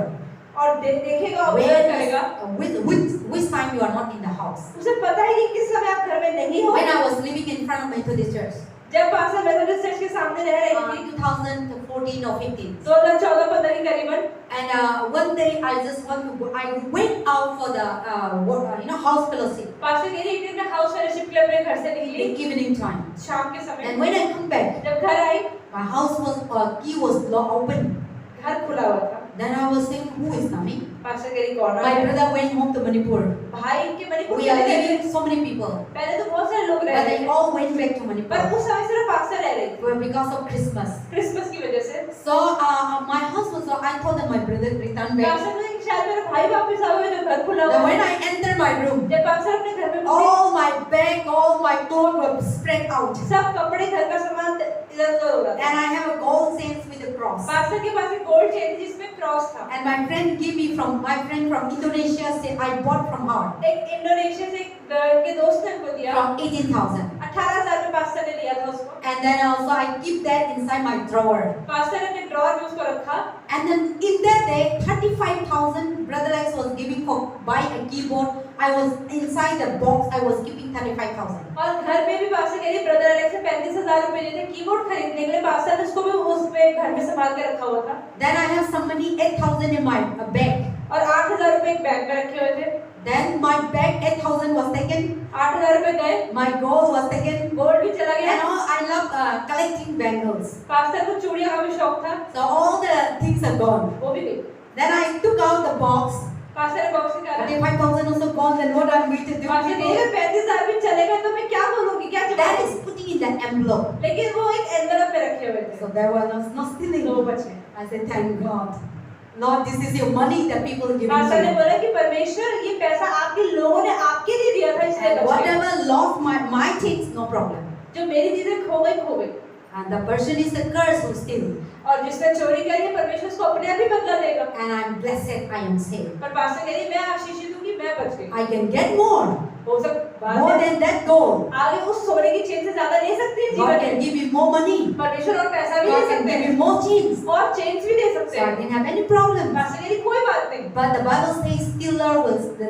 और देखेगा ऑब्जर्व Where करेगा। is, which time you are not in the house. उसे पता है कि किस समय आप घर में नहीं हो। When I was living in front of Methodist church, जब पास्टर मेथोडिस्ट चर्च के सामने रह रही थी 2014 or 15. 2014-15 के करीबन, And one day I went out for the house fellowship pastor कह रही एक दिन मैं हाउस फेलोशिप के लिए अपने घर से निकली in evening time. शाम के समय। And when I come back, जब घर आई, my house key was open. घर खुला हुआ था। Then I was saying, who is coming? Pastor कह रही कौन आ My रहा है? brother went home to Manipur. भाई के मणिपुर We are चले गए। living so many people, पहले तो बहुत सारे लोग but रह रहे they थे, all went back to पर Manipur उस समय सिर्फ पास्टर रह रहे थे because of Christmas. क्रिसमस की वजह से। So my house was. I told them my brother returned back. Pastor ने शायद मेरा भाई वापस आवे जो घर खुला Then हुआ when है। I entered my room, जब पास्टर अपने घर में घुसे, all my bag, all my clothes were spread out, सब कपड़े घर का सामान इधर-उधर हो रहा था। and I have a gold chains with a cross. Pastor के पास एक गोल्ड चेन थी जिसमें क्रॉस था। And my friend from Indonesia said I bought from her एक इंडोनेशिया से के दोस्त ने उनको दिया। from 18,000. 18,000 में पास्टर ने लिया था उसको। And then also I keep that inside my drawer. Pastor ने अपने ड्रॉअर में उसको रखा। And then in that day, 35,000 Brother Alex was giving for buy a keyboard. I was inside the box. I was keeping 35,000. और घर में भी pastor कह रही ब्रदर अलेक्स से 35,000 रुपए लिए थे कीबोर्ड खरीदने के लिए। पास्टर ने उसको भी उसमें घर में संभाल के रखा हुआ था। Then I have some money, 8,000 in my bag. और 8,000 रुपए एक बैग में रखे हुए थे। Then my bag 8,000 was taken. 8,000 रुपए गए। My gold was taken. Gold भी चला And गया। all I love collecting bangles. Pastor को चूड़ियों का भी शौक था, So all the things are gone. वो भी गई। Then I took out the box. Pastor ने बॉक्स निकाला। 35,000 also gone. Then what I'm going to do? Pastor कह रही 35,000 भी चले गए तो मैं क्या बोलूँगी, क्या That जवाब is दूँ? putting in the envelope. लेकिन वो एक एनवेलप में रखे हुए थे। So there was no stealing. दो बचे। I said, thank God. Lord, this is your money that people are giving pastor ने to you. बोला कि परमेश्वर ये पैसा आपके लोगों ने आपके लिए दिया था इसलिए And बच गया। whatever lost my things, no problem. जो मेरी चीजें खो गई। And the person is a curse who steals. और जिसने चोरी करी है परमेश्वर उसको अपने आप ही बदला देगा। And I'm blessed, I am saved. पर पास्टर कह रही मैं आशीषित हूँ कि मैं बच गई। I can get more. हो सकता More than that gold. आगे उस सोने की चेन से ज्यादा ले सकती है God जीवन can में। give you more money. परमेश्वर और पैसा भी दे God can सकते give हैं you more chains. और चेन्स भी दे सकते So I हैं। didn't have any problem. Pastor कह रही कोई बात नहीं। But the Bible says stealer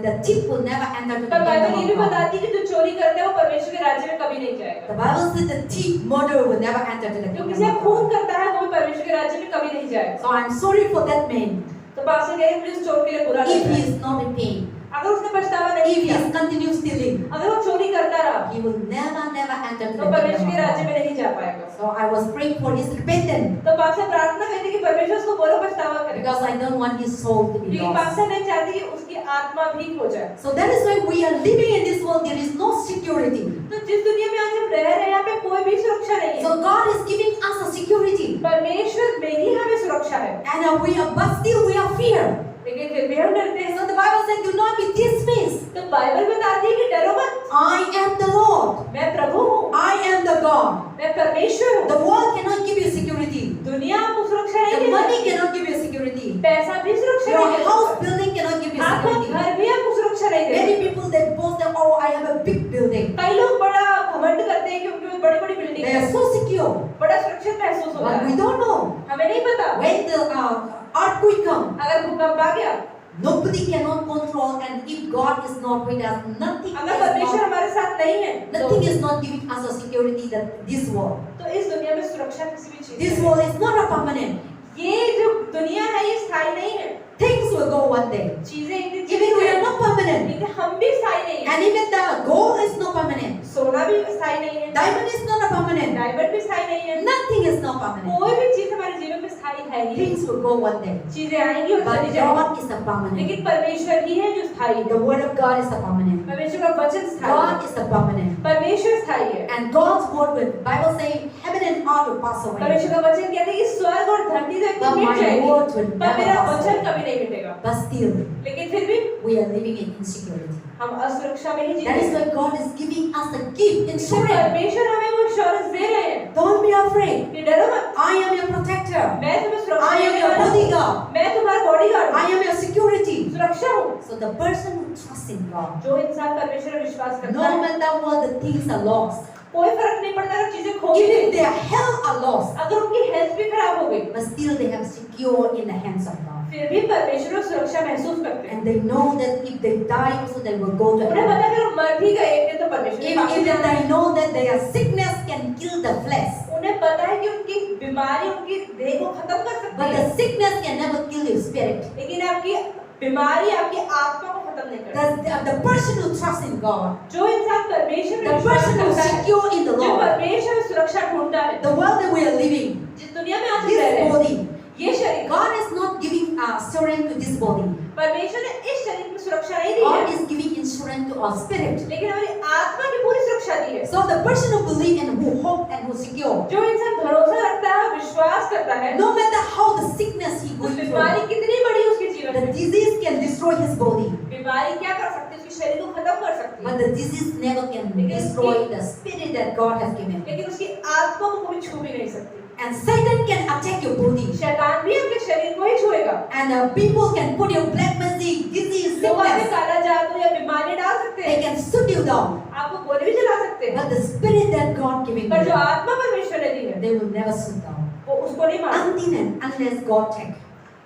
the thief will never enter to the पर बाइबल ये भी kingdom of God. बताती है कि जो चोरी करता है वो परमेश्वर के राज्य में कभी नहीं जाएगा। The Bible says the thief, murderer will never enter to the जो kingdom किसी of खून God. करता है वो भी परमेश्वर के राज्य में कभी नहीं जाएगा। So I'm sorry for that man. तो पास्टर कह रही मुझे उस चोर के लिए बुरा If लगता he है। is not repaying, अगर उसने पछतावा नहीं if he किया, is continue stealing, अगर वो चोरी करता रहा, he will never enter to तो the परमेश्वर kingdom के of राज्य God. में नहीं जा पाएगा। So I was praying for his repentance तो पास्टर प्रार्थना करती कि परमेश्वर उसको बोलो पछतावा करे, because I don't want his soul to be क्योंकि lost. पास्टर नहीं चाहती कि उसकी आत्मा भी खो जाए। So that is why we are living in this world. There is no security. तो जिस दुनिया में आज हम रह रहे हैं यहाँ पे कोई भी सुरक्षा नहीं है। So God is giving us a security, परमेश्वर में ही हमें सुरक्षा है, and but still we are fear. लेकिन फिर भी हम डरते हैं। So the Bible says, "Do not be dismayed. तो बाइबल बताती है कि डरो मत, I am the Lord. मैं प्रभु हूँ, I am the God. मैं परमेश्वर हूँ। The world cannot give you security. दुनिया आपको सुरक्षा नहीं The दे money सकती, cannot give you security. पैसा भी सुरक्षा Your नहीं दे house सकता, building cannot give you आपका security. घर भी आपको सुरक्षा नहीं दे Many सकता। people they boast that, oh, I have a big building. कई लोग बड़ा घमंड करते हैं कि उनके पास बड़ी-बड़ी बिल्डिंग They है, are so secure. बड़ा सुरक्षित महसूस होता But we है। don't know. हमें नहीं पता When the earthquake comes, अगर भूकंप आ गया, nobody cannot control, and if God is not with us, nothing अगर परमेश्वर is हमारे साथ नहीं है, nothing is not giving us a security that this world. तो इस दुनिया में सुरक्षा किसी भी चीज This की world is not a permanent. ये जो दुनिया है ये स्थायी नहीं है। Things will go one day. चीजें एक दिन Even we are not permanent. लेकिन हम भी स्थायी नहीं है। And even the gold is not permanent. सोना भी स्थायी नहीं है, Diamond is not a permanent. Diamond भी स्थायी नहीं है, Nothing is not permanent. कोई भी चीज हमारे जीवन में स्थायी है ही नहीं। Things will go one day. चीजें आएंगी और But चली जाएंगी, God is a permanent. लेकिन परमेश्वर ही है जो स्थायी है। The word of God is a permanent. परमेश्वर का वचन स्थायी God है, is a permanent. परमेश्वर स्थायी है। And God's word will, Bible saying, heaven and earth will pass away. परमेश्वर का वचन कहते हैं कि स्वर्ग और धरती तो एक But दिन मिट my जाएगी, words will पर never मेरा pass वचन away. कभी नहीं मिटेगा। But still, लेकिन फिर भी we are living in insecurity. हम असुरक्षा में ही जीते That is हैं। why God is giving us a gift, इसलिए insurance. परमेश्वर हमें वो इंश्योरेंस दे रहे हैं Don't be afraid. कि डरो मत, I am your protector. मैं तुम्हें सुरक्षा I am देने your वाला हूँ, bodyguard. मैं तुम्हारा bodyguard I am your security. सुरक्षा हूँ। So the person who trusts in God, जो इंसान परमेश्वर में विश्वास करता no है, matter what the things are lost, कोई फर्क नहीं पड़ता अगर चीजें खो even गई, their health are lost, अगर उनकी हेल्थ भी खराब हो गई, but still they have secure in the hands of God. फिर भी परमेश्वर में सुरक्षा महसूस करते हैं। And they know that if they die also they will go to उन्हें heaven. पता है अगर मर भी गए एक दिन तो परमेश्वर के पास Even जाना है। they know that their sickness can kill the flesh. उन्हें पता है कि उनकी बीमारी उनकी देह को खत्म कर सकती But है, the sickness can never kill your spirit. लेकिन आपकी बीमारी आपकी आत्मा को खत्म नहीं करती। The person who trusts in God, जो इंसान परमेश्वर में the विश्वास person who is करता है, secure in the जो Lord, परमेश्वर में सुरक्षा ढूंढता है, the world that we are living, जिस दुनिया में आज हम रह this रहे हैं, body, ये शरीर, God is not giving assurance to this body. परमेश्वर ने इस शरीर में सुरक्षा नहीं दी God है, is giving insurance to our spirit. लेकिन हमारी आत्मा की पूरी सुरक्षा दी है। So the person who believes and who hope and who secure, जो इंसान भरोसा रखता है, विश्वास करता है, no matter how the sickness he goes बीमारी through, कितनी बड़ी है उसके जीवन the में, disease can destroy his body, बीमारी क्या कर सकती है, उसके शरीर को खत्म कर सकती है, but the disease never can destroy the spirit that God has given. लेकिन उसकी आत्मा को कभी छू भी नहीं सकती। And Satan can attack your body, शैतान भी आपके शरीर को ही छुएगा, and people can put your black magic, disease, लोग आपके sickness, काला जादू या बीमारी डाल सकते they हैं, can shoot you down. आपको गोली भी चला सकते हैं, But the spirit that God giving पर जो you, आत्मा परमेश्वर ने दी है, they will never shoot down. वो उसको नहीं मारता Until and unless God take.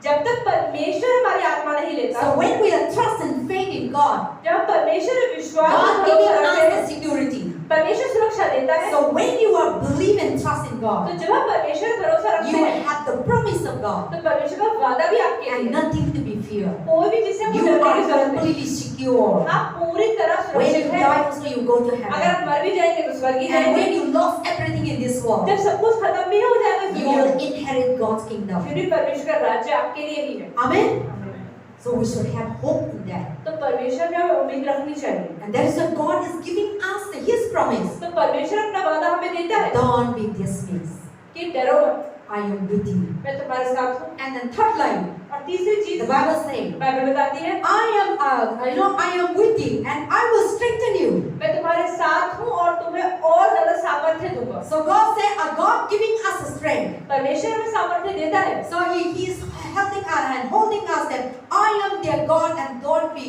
जब तक परमेश्वर हमारी आत्मा नहीं लेता। So when we are trust and faith in God, जब हम परमेश्वर में विश्वास और God giving भरोसा रखते us हैं, the security. परमेश्वर सुरक्षा देता है। So when you are believe and trust in तो God, जब हम परमेश्वर में भरोसा रखते you हैं, have the promise of God तो परमेश्वर का वादा भी आपके लिए and है। nothing to be feared. कोई भी जिससे You डरने are की जरूरत नहीं। completely secure. आप पूरी तरह When you सुरक्षित die हैं। also you go to अगर heaven. आप मर भी जाएंगे तो स्वर्ग ही And जाएंगे। when you lost everything in this world, जब सब कुछ खत्म भी हो जाएगा इस you दुनिया will में, inherit God's kingdom. फिर भी परमेश्वर का राज्य आपके लिए ही है। Amen. So we should have hope in that. तो परमेश्वर में हमें उम्मीद रखनी चाहिए। And that is what God is giving us His promise. तो परमेश्वर अपना वादा हमें देता है Don't be dismayed. कि डरो मत, I am with you. मैं तुम्हारे साथ हूँ। And then third line, और तीसरी चीज the Bible says, बाइबल बताती है, I am with you and I will strengthen you. मैं तुम्हारे साथ हूँ और तुम्हें और ज्यादा सामर्थ्य दूंगा। So God said, God giving us a strength. परमेश्वर हमें सामर्थ्य देता है। So He is helping us and holding us that I am their God and don't be,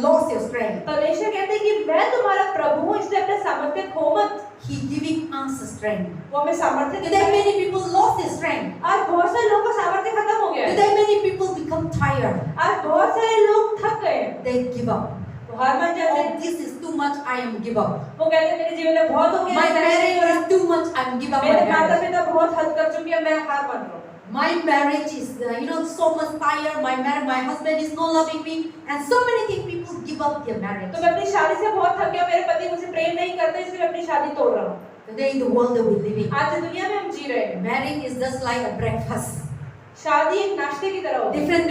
lost your strength. परमेश्वर कहते हैं कि मैं तुम्हारा प्रभु हूँ, इसलिए अपने सामर्थ्य खो मत। He giving us a strength. वो हमें सामर्थ्य देता Today है। many people lost their strength. आज बहुत सारे लोगों का सामर्थ्य खत्म हो गया है। Today many people become tired. आज बहुत सारे लोग थक गए हैं, They give up. वो हार मान जाते Oh, हैं। this is too much. I am give up. वो कहते हैं मेरे जीवन में बहुत हो गया My है, marriage is too much. I am give up. मेरे my माता marriage. पिता बहुत हद कर चुके हैं, मैं हार मान रहा हूँ। My marriage is, so much tired. My husband is not loving me, and so many things. People give up their marriage. तो मैं अपनी शादी से बहुत थक गया, मेरे पति मुझे प्रेम नहीं करते, इसलिए मैं अपनी शादी तोड़ रहा हूँ। Today in the world that we live in, आज की दुनिया में हम जी रहे हैं, marriage is just like a breakfast. शादी एक नाश्ते की तरह होती है। Different.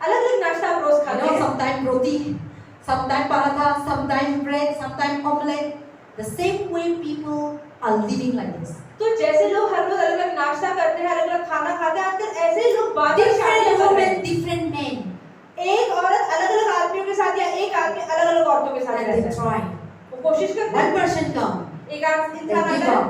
अलग-अलग नाश्ता आप रोज खाते हैं। Sometimes roti, sometimes paratha, sometimes bread, sometimes omelette. The same way people are living like this. तो जैसे लोग हर रोज अलग-अलग नाश्ता करते हैं, अलग-अलग खाना खाते हैं, आजकल ऐसे ही लोग बातें Different शादियां कर रहे हैं। women, different men, एक औरत अलग-अलग आदमियों के साथ या एक आदमी अलग-अलग औरतों के साथ and रहता they है। try. वो कोशिश करते One हैं, person come, एक इंसान They आता give है, up.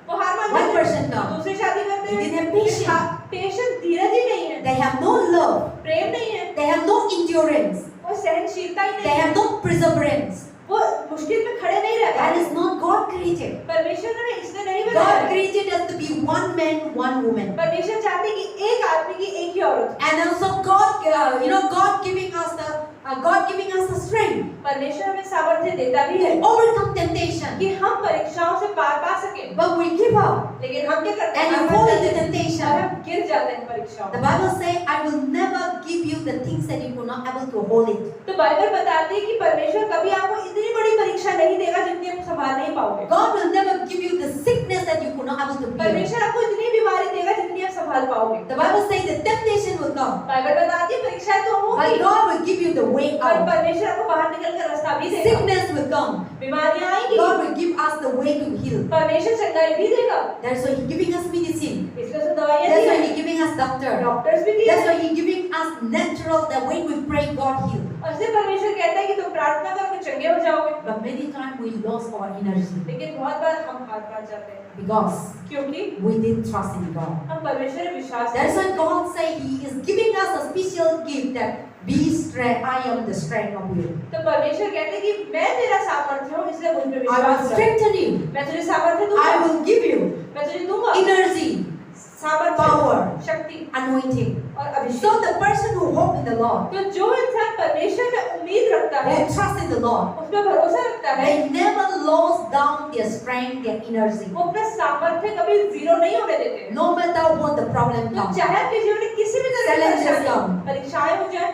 वो हार मान One जाते person हैं, come. दूसरी शादी करते They didn't हैं, have patience. पेशेंस धीरज ही नहीं है, they have no love, प्रेम नहीं है, they have no endurance, वो सहनशीलता ही they नहीं है, have no perseverance. वो मुश्किल में खड़े नहीं रह That पाते। is not God created. परमेश्वर ने इसने नहीं God बनाया। created us to be one man, one woman. परमेश्वर चाहते कि एक आदमी की एक ही औरत। And also God giving us the strength परमेश्वर हमें सामर्थ्य देता भी है to overcome temptation. कि हम परीक्षाओं से पार पा सके, But we give up लेकिन हम क्या करते and हैं, you हार fall मान into जाते हैं, और temptation. हम गिर जाते हैं परीक्षाओं The में। Bible says, I will never give you the things that you were not able to hold it. तो बाइबल बताती है कि परमेश्वर कभी आपको इतनी बड़ी परीक्षा नहीं देगा जितनी आप संभाल नहीं पाओगे। God will never give you the sickness that you were not able to bear. परमेश्वर आपको इतनी बीमारी देगा जितनी आप संभाल पाओगे। The Bible says the temptation will come, Bible बताती है परीक्षाएं तो but होंगी, God will give you the way और out. परमेश्वर आपको बाहर निकल कर रास्ता भी देगा। Sickness will come. बीमारियां आएंगी, God will give us the way to heal. परमेश्वर चंगाई भी देगा। That's why He's giving us medicine. इसलिए उसने दवाइयां That's दी why हैं, He's giving us doctor. Doctors भी दिए That's हैं। why He's giving us natural. That when we pray, God heal. और इसलिए परमेश्वर कहता है कि तुम प्रार्थना करोगे चंगे हो जाओगे। But many times we lost our energy लेकिन बहुत बार हम हार मान जाते हैं, because क्योंकि we didn't trust in God. हम परमेश्वर में विश्वास That's नहीं why God said He is giving us a special gift that be strength. I am the strength of you. तो परमेश्वर कहते हैं कि मैं तेरा सामर्थ्य हूँ, इसलिए मुझ पे I will विश्वास कर। strengthen you. मैं तुझे सामर्थ्य दूंगा, I will give you मैं तुझे दूंगा energy, सामर्थ्य, power, शक्ति anointing. और अभिषेक। So the person who hope in the Lord, तो जो इंसान परमेश्वर में उम्मीद रखता है, who trust in the Lord, उसमें भरोसा रखता है, they never lose down their strength, their energy. वो अपना सामर्थ्य कभी जीरो नहीं होने देते। No matter what the problem तो comes, चाहे आपके जीवन में किसी भी तरह की Challenges परेशानी, come. परीक्षाएं हो जाए,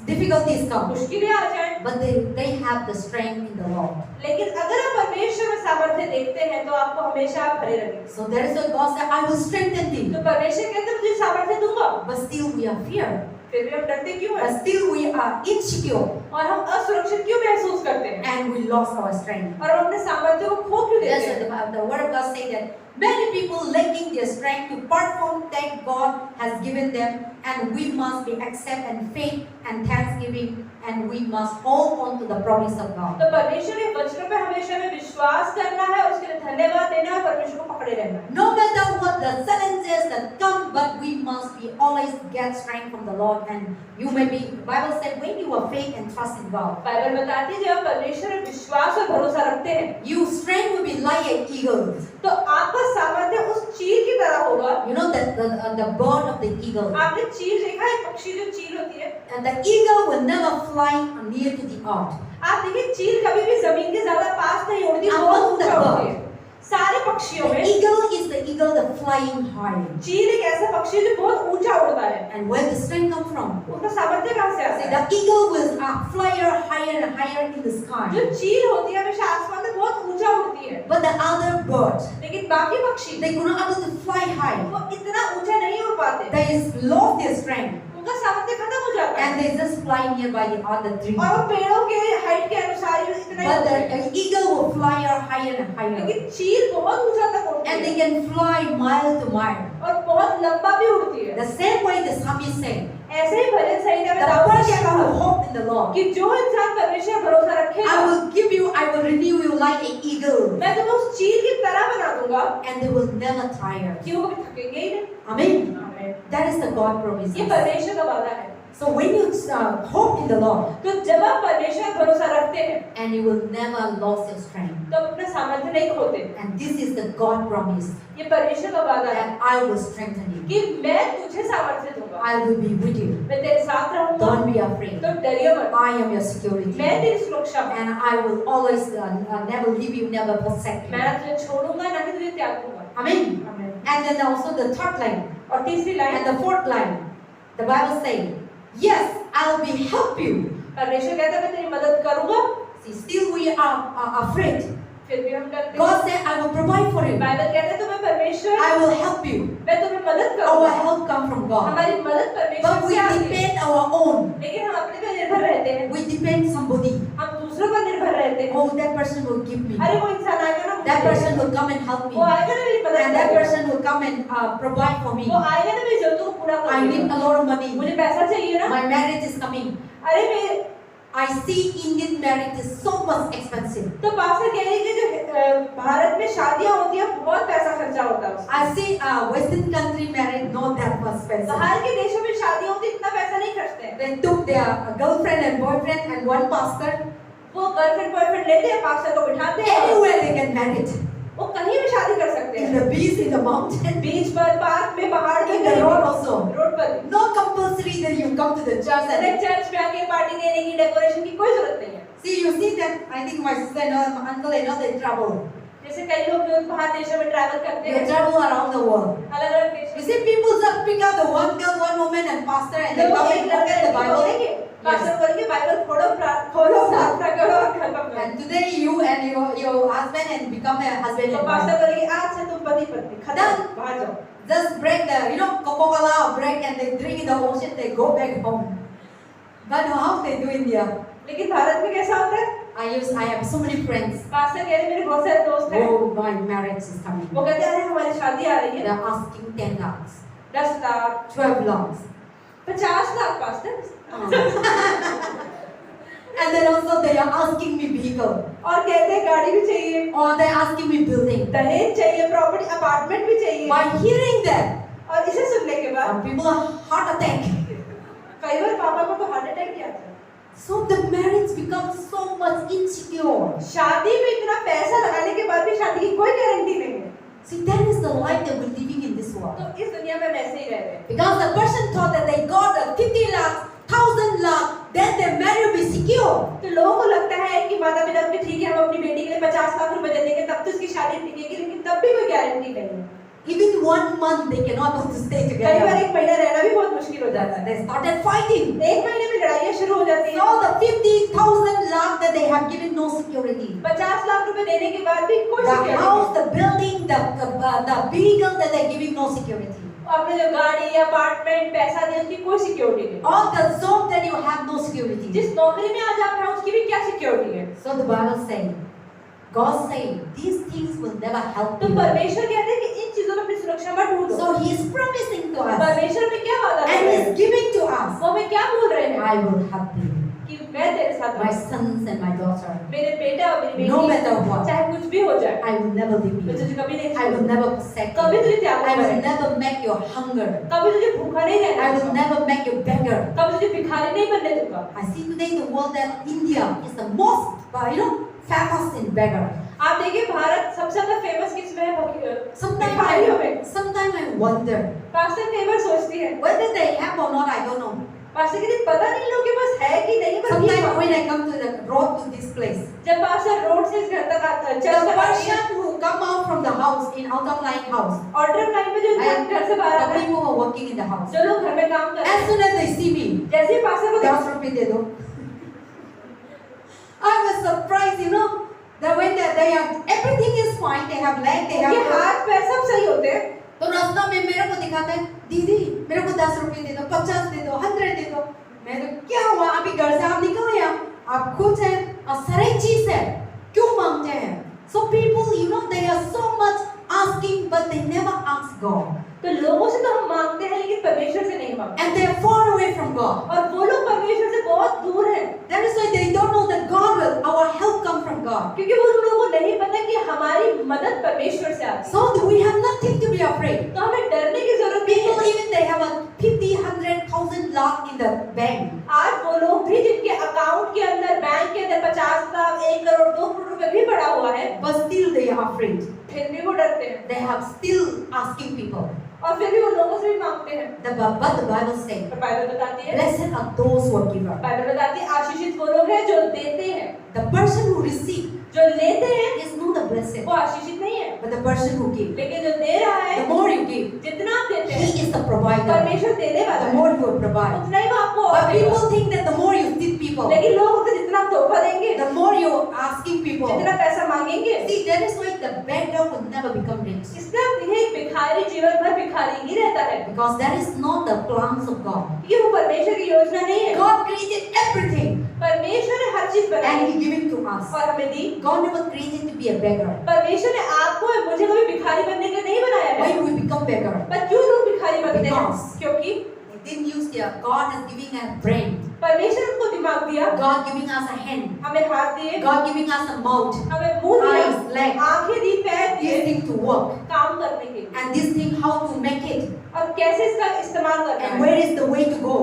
difficulties come, मुश्किलें आ जाए, but they have the strength in the Lord. लेकिन अगर आप परमेश्वर में सामर्थ्य देखते हैं तो आपको हमेशा भरे रहेंगे। So there is a God said, I will strengthen thee. तो परमेश्वर कहते हैं मुझे सामर्थ्य दूंगा, But still we are fear. फिर भी हम डरते क्यों हैं? But still we are insecure और हम असुरक्षित क्यों महसूस करते हैं? and we lost our strength. और हम अपने सामर्थ्य को खो क्यों देते Yes, हैं? the word of God says that many people lacking their strength to perform that God has given them, and we must be accept and faith and thanksgiving, and we must hold on to the promise of God. तो परमेश्वर के वचनों पे हमेशा में विश्वास करना है, उसके लिए धन्यवाद देना है और परमेश्वर को पकड़े रहना है। No matter what the challenges that come, but we must be always get strength from the Lord. And you may be, Bible said, when you have faith and trust in God, Bible बताती है जब आप परमेश्वर में विश्वास और भरोसा रखते हैं, your strength will be like an eagle. तो आपका सामर्थ्य उस चील की तरह होगा। You know that the bird of the eagle. आपने चील देखा है, पक्षी जो चील होती है, And the eagle will never fly near to the earth. आप देखिए चील कभी भी जमीन के ज्यादा पास नहीं उड़ती, Among बहुत the ऊंचा उड़ती है। bird. सारे पक्षियों The में eagle is the eagle that flying high. चील एक ऐसा पक्षी है जो बहुत ऊंचा उड़ता है। And where the strength come from? उसका सामर्थ्य कहाँ से आता See, है? the eagle will fly higher and higher in the जो sky. चील होती है हमेशा आसमान में बहुत ऊंचा उड़ती है, But the other birds, लेकिन बाकी पक्षी they could not able to fly high. वो इतना ऊंचा नहीं उड़ पाते, They lost their strength. उनका सामर्थ्य खत्म हो जाता है And they just fly nearby the other tree. और वो पेड़ों के हाइट के अनुसार ही इतना ही But उड़ते हैं। the eagle will fly higher and higher. लेकिन चील बहुत ऊंचा तक उड़ती And they है can fly mile to mile. और बहुत लंबा भी उड़ती है। The same way the psalmist said, ऐसे ही भजन संहिता में the दाऊद ने person क्या who कहा hope in the Lord, कि जो इंसान परमेश्वर पर भरोसा रखेगा, I will give you, I will renew you like an eagle. मैं तुम्हें उस चील की तरह बना दूंगा And they will never tire. कि वो कभी थकेंगे ही नहीं। Amen. आमीन। That is the God promise. ये परमेश्वर का वादा है। So when you hope in the Lord, तो जब आप परमेश्वर पर भरोसा रखते हैं and you will never lose your strength. तो आप अपना सामर्थ्य नहीं खोते। And this is the God promise ये परमेश्वर का वादा है that I will strengthen you. कि मैं तुझे सामर्थ्य दूंगा, I will be with you. मैं तेरे साथ रहूंगा, Don't be afraid. तो डरियो मत, I am your security. मैं तेरी सुरक्षा हूँ, And I will always never leave you, never forsake मैं you. ना तुझे छोड़ूंगा ना ही तुझे त्याग दूंगा। Amen. आमीन। And then also the third line और तीसरी line, and the fourth line, the Bible says, yes, I will be help you. परमेश्वर कहता है मैं तेरी मदद करूंगा, See, still we are afraid. फिर भी हम डरते हैं। God said, I will provide for you. Bible कहता है तुम्हें परमेश्वर, I will help you. मैं तुम्हें मदद Our करूंगा। help come from God. हमारी मदद But परमेश्वर we से आती है, depend our own. लेकिन हम अपने पे निर्भर रहते हैं, We depend somebody. हम दूसरों पर निर्भर रहते हैं। Oh, that person will give me. अरे वो इंसान आएगा ना, That person will come and help me. वो आएगा ना मेरी मदद And that करेगा, person will come and provide for me. वो आएगा ना मेरी जरूरतों को पूरा I need करेगा। a lot of money. मुझे पैसा चाहिए ना, My marriage is coming. अरे मैं I see Indian marriage is so much expensive. तो पास्टर कह रही है कि जो भारत में शादियां होती है बहुत पैसा खर्चा होता है उसमें। I see Western country marriage not that much expensive. बाहर के देशों में शादियां होती है, इतना पैसा नहीं खर्चते हैं। They took their girlfriend and boyfriend and one pastor. वो गर्लफ्रेंड बॉयफ्रेंड लेते हैं, पास्टर को बिठाते हैं, Anywhere they get married. वो कहीं भी शादी कर सकते In हैं, the beach, in the mountain, बीच पर, पार्क में, पहाड़ पे, in the road also. Road पर। No compulsory that you come to the church अरे and चर्च में आके पार्टी देने की, डेकोरेशन की कोई जरूरत नहीं है। see, you see that. I think my sister and my uncle and all they travel. जैसे कई लोग जो बाहर देशों में ट्रैवल करते They हैं, travel around the world. अलग-अलग You देशों see, people just pick out the one girl, one woman, and pastor, and they में come एक and लड़का open the लड़की Bible. बोलेंगे, पास्टर बोलेंगे बाइबल खोलो, प्रार्थना करो और खत्म करो। And today you and your husband and become a husband तो and पास्टर wife. बोलेंगे आज से तुम पति पत्नी, खत्म, बाहर जाओ। Just break the, Coca-Cola or break and they drink in the ocean, they go back home. But how they do in India? लेकिन भारत में कैसा होता है? I have so many friends. Pastor कह रहे मेरे बहुत सारे दोस्त हैं, Oh, my marriage is coming. वो कहते हैं अरे हमारी शादी आ रही They है, are asking 10 lakhs, 10 lakh, 12 lakhs. 50 lakh pastor, And then also they are asking me vehicle. और कहते हैं गाड़ी भी चाहिए, Or they are asking me building. दहेज चाहिए, प्रॉपर्टी, अपार्टमेंट भी चाहिए। By hearing that, और इसे सुनने के बाद some people are heart attack. कई बार पापा को तो हार्ट अटैक भी आता है। So the marriage becomes so much insecure. शादी में इतना पैसा लगाने के बाद भी शादी की कोई गारंटी नहीं है। See, that is the life that we're living in this world. तो इस दुनिया में वैसे ही रह रहे हैं। Because the person thought that they got a 50 lakh, 1,000 lakh, then their marriage will be secure. तो लोगों को लगता है कि माता पिता कि ठीक है हम अपनी बेटी के लिए 50 लाख रुपए दे देंगे तब तो उसकी शादी टिकेगी, लेकिन तब भी कोई गारंटी नहीं है। Even 1 month they cannot able to stay कई बार together. एक महीना रहना भी बहुत मुश्किल हो जाता है। They started fighting. एक महीने में लड़ाइयाँ शुरू हो जाती So हैं। the 50,000 lakh that they have given no security. 50 lakh रुपए देने के बाद भी कोई The security house, the building, the vehicle that they're giving no security. आपने जो गाड़ी अपार्टमेंट पैसा दिया उसकी कोई सिक्योरिटी नहीं। All the job that you have no security. जिस नौकरी में आज आप हैं उसकी भी क्या सिक्योरिटी है? So the Bible saying, God saying, these things will never help तो you. परमेश्वर कहते हैं कि इन चीजों में अपनी सुरक्षा मत ढूंढो। So He is promising to us परमेश्वर में क्या वादा कर and रहे He हैं? is giving to us. वो हमें क्या बोल रहे हैं? I will help you, कि मैं तेरे साथ my हूँ। sons and my daughter. मेरे बेटा और मेरी No बेटी matter what, चाहे कुछ भी हो जाए I will never leave मैं you. तुझे कभी नहीं I will छोड़ूंगा। never forsake कभी you. तुझे त्याग I will नहीं never make you hunger. कभी तुझे भूखा नहीं रहने I will दूंगा। never make you beggar. कभी तुझे भिखारी नहीं बनने दूंगा। I see today in the world that India is the most, famous in beggar. आप देखिए भारत सबसे ज्यादा फेमस किस में है? Sometimes में। I wonder पास्टर कई बार सोचती है whether they have or not. I don't know. Pastor के लिए पता नहीं लोगों के पास है कि नहीं पर ठीक Sometimes when है। I come to the road to this place, जब पास्टर रोड से इस घर तक आता है the चर्च तक आती है person who come out from the house in outer line house, order line में जो and घर से बाहर the आता है people who are working in the house, जो लोग घर में काम कर रहे as हैं soon as they see me, जैसे ही पास्टर को 10 rupees दे दो. I was surprised, that when they are everything is fine, they have leg, they उनके have. हाथ पैर सब सही होते हैं तो रास्ता में मेरे को दिखाते हैं, दीदी मेरे को 10 रुपए दे दो, 50 दे दो, 100 दे दो. मैं तो क्या हुआ, अभी घर से आप निकल या आप खुश हैं और सारी चीज है, क्यों मांगते हैं? So people, they are so much asking, but they never ask God, तो लोगों से तो हम मांगते हैं लेकिन परमेश्वर से नहीं मांगते and they are far away from God. और वो लोग परमेश्वर से बहुत दूर हैं That is why they don't know that God will, our help come from God. क्योंकि वो लोगों को नहीं पता कि हमारी मदद परमेश्वर से आती है। So we have nothing to be afraid. तो हमें डरने की जरूरत नहीं People है। even they have a 50, 100,000 lakh in the bank. आज वो लोग भी जिनके अकाउंट के अंदर बैंक के अंदर 50 लाख 1 करोड़ 2 करोड़ रुपए भी पड़ा हुआ है But still they are afraid. फिर भी वो डरते हैं They have still asking people. और फिर भी वो लोगों से भी मांगते हैं। But the Bible says, पर बाइबल बताती है blessed are those who are giver. Bible बताती है आशीषित वो लोग हैं जो देते हैं। The person who receives जो लेते हैं is not the blessed, वो आशीषित नहीं है but the person who gives. लेकिन जो दे रहा है The more you give, जितना आप देते He हैं is the provider. परमेश्वर देने वाला The है more you will provide. उतना ही वो आपको और But देगा। people think that the more you feed people, लेकिन लोग होते जितना आप धोखा देंगे the more you are asking people. जितना पैसा मांगेंगे See, that is why the beggar will never become rich. इसलिए आप देखें, एक भिखारी जीवन भर भिखारी ही रहता है Because that is not the plans of God. ये वो परमेश्वर की योजना नहीं है। God created everything परमेश्वर ने हर चीज बनाई and He gave it to us. और हमें दी। God never created to be a beggar. परमेश्वर ने आपको और मुझे कभी भिखारी बनने के लिए नहीं बनाया है। Why do we become beggar? पर क्यों लोग भिखारी बनते हैं? Because क्योंकि They didn't use their. God is giving us brain. परमेश्वर हमको दिमाग दिया, God giving us a hand. हमें हाथ दिए, God giving us a mouth. हमें मुंह दिया, Eyes, leg. आंखें दी, पैर This दिए thing to work. काम करने के लिए And this thing how to make it. और कैसे इसका इस्तेमाल करना And है where is the way to go.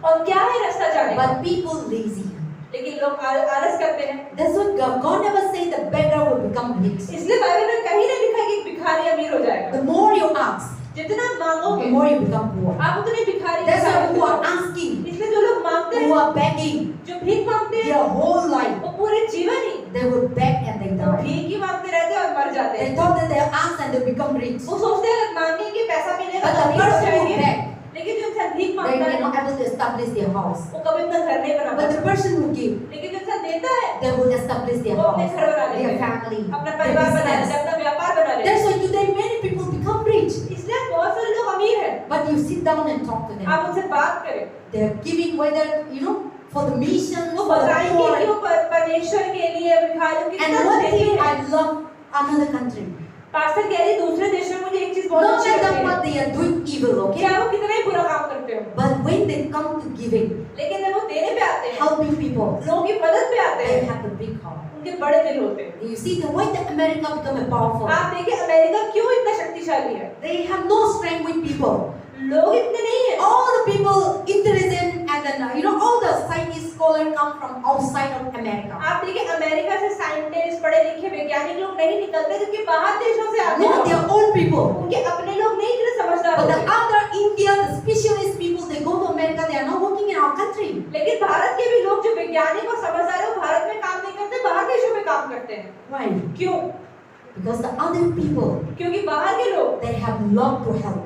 और क्या है रास्ता जाने का। But people lazy. लेकिन लोग आलस करते हैं। That's what God never said the beggar will become rich. इसलिए बाइबल में कहीं नहीं लिखा है कि भिखारी अमीर हो जाएगा। The more you ask, जितना the मांगोगे more you become poor. आप उतने भिखारी That's why होते who are हो। asking, इसलिए जो लोग मांगते who हैं, are begging, जो भीख मांगते हैं, their whole life, वो पूरे जीवन ही they will beg and they वो die. भीख ही मांगते रहते हैं और मर जाते They हैं। thought that they ask and they become rich. वो सोचते हैं अगर मांगेंगे पैसा मिलेगा But तो the अमीर हो person who जाएंगे। beg, लेकिन जो इंसान भीख they मांगता are है not able to establish their house. वो कभी अपना घर नहीं बना But the पाता। person who give, लेकिन जो इंसान देता है they will establish their वो अपने house, घर बना their लेते हैं, family, अपना their परिवार बना लेते business. हैं, अपना व्यापार बना लेते हैं। That's why today many people become rich. इसलिए बहुत सारे लोग अमीर हैं। But you sit down and talk to them. आप उनसे बात करें, They are giving whether, for the mission, वो for the बताएंगे poor. कि वो परमेश्वर के लिए भिखारियों की And कितना one देते thing हैं। I love another country. Pastor कह रही दूसरे देशों में मुझे एक चीज बहुत No अच्छी matter लगती है। what they are doing evil, okay? क्या वो कितना ही बुरा काम करते हो, But when they come to giving, लेकिन जब वो देने पे आते हैं, helping people, लोगों की मदद पे आते they हैं, have the big heart. उनके बड़े दिल होते हैं। You see the why the America become a powerful. आप देखिए अमेरिका क्यों इतना शक्तिशाली है। They have no strength with people. लोग इतने नहीं है। All the people intelligent and then all the scientists scholars come from outside of America. आप देखिए अमेरिका से साइंटिस्ट पढ़े लिखे वैज्ञानिक लोग नहीं निकलते, क्योंकि बाहर देशों से आते Not हैं। their own people. उनके अपने लोग नहीं इतने समझदार But the होगी। other India, the specialist people, they go to America, they are not working in our country. लेकिन भारत के भी लोग जो वैज्ञानिक और समझदार है वो भारत में काम नहीं करते, बाहर देशों में काम करते हैं। Why? क्यों? Because the other people, क्योंकि बाहर के लोग they have lot to help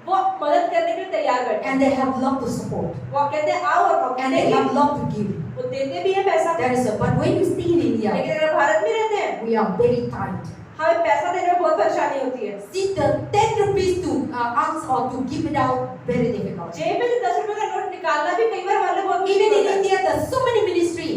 वो मदद करने के लिए तैयार बैठे हैं। and they have lot to support वो कहते हैं आओ और and they have lot to give. वो देते भी हैं पैसा। That is but when you stay in India, लेकिन अगर भारत में रहते हैं we are very tight. हमें पैसा देने में बहुत परेशानी होती है। See, the 10 rupees to ask or to give it out, very difficult. जेब में से 10 रुपए का नोट निकालना भी कई बार वाले बहुत Even मुश्किल in होता है। India, there are so many ministry.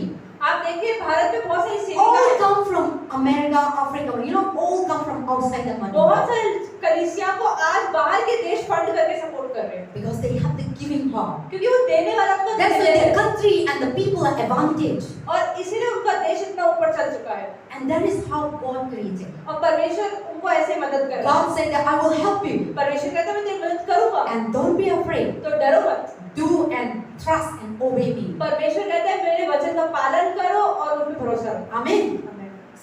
आप देखिए भारत में बहुत सारी सेविका All है। come from America, Africa. You know, all come from outside the money. बहुत सारे कलीसिया को आज बाहर के देश फंड करके सपोर्ट कर रहे हैं Because they have the giving power. क्योंकि वो देने वाला उनका That's देश why है the country and the people are advantage. और इसीलिए उनका देश इतना ऊपर चल चुका है And that is how God created. और परमेश्वर उनको ऐसे मदद कर रहा है। God said that I will help you. परमेश्वर कहता है मैं तेरी मदद करूंगा And don't be afraid. तो डरो मत। Do and trust and obey me. परमेश्वर कहता है मेरे वचन का पालन करो और उन पे भरोसा रखो। Amen.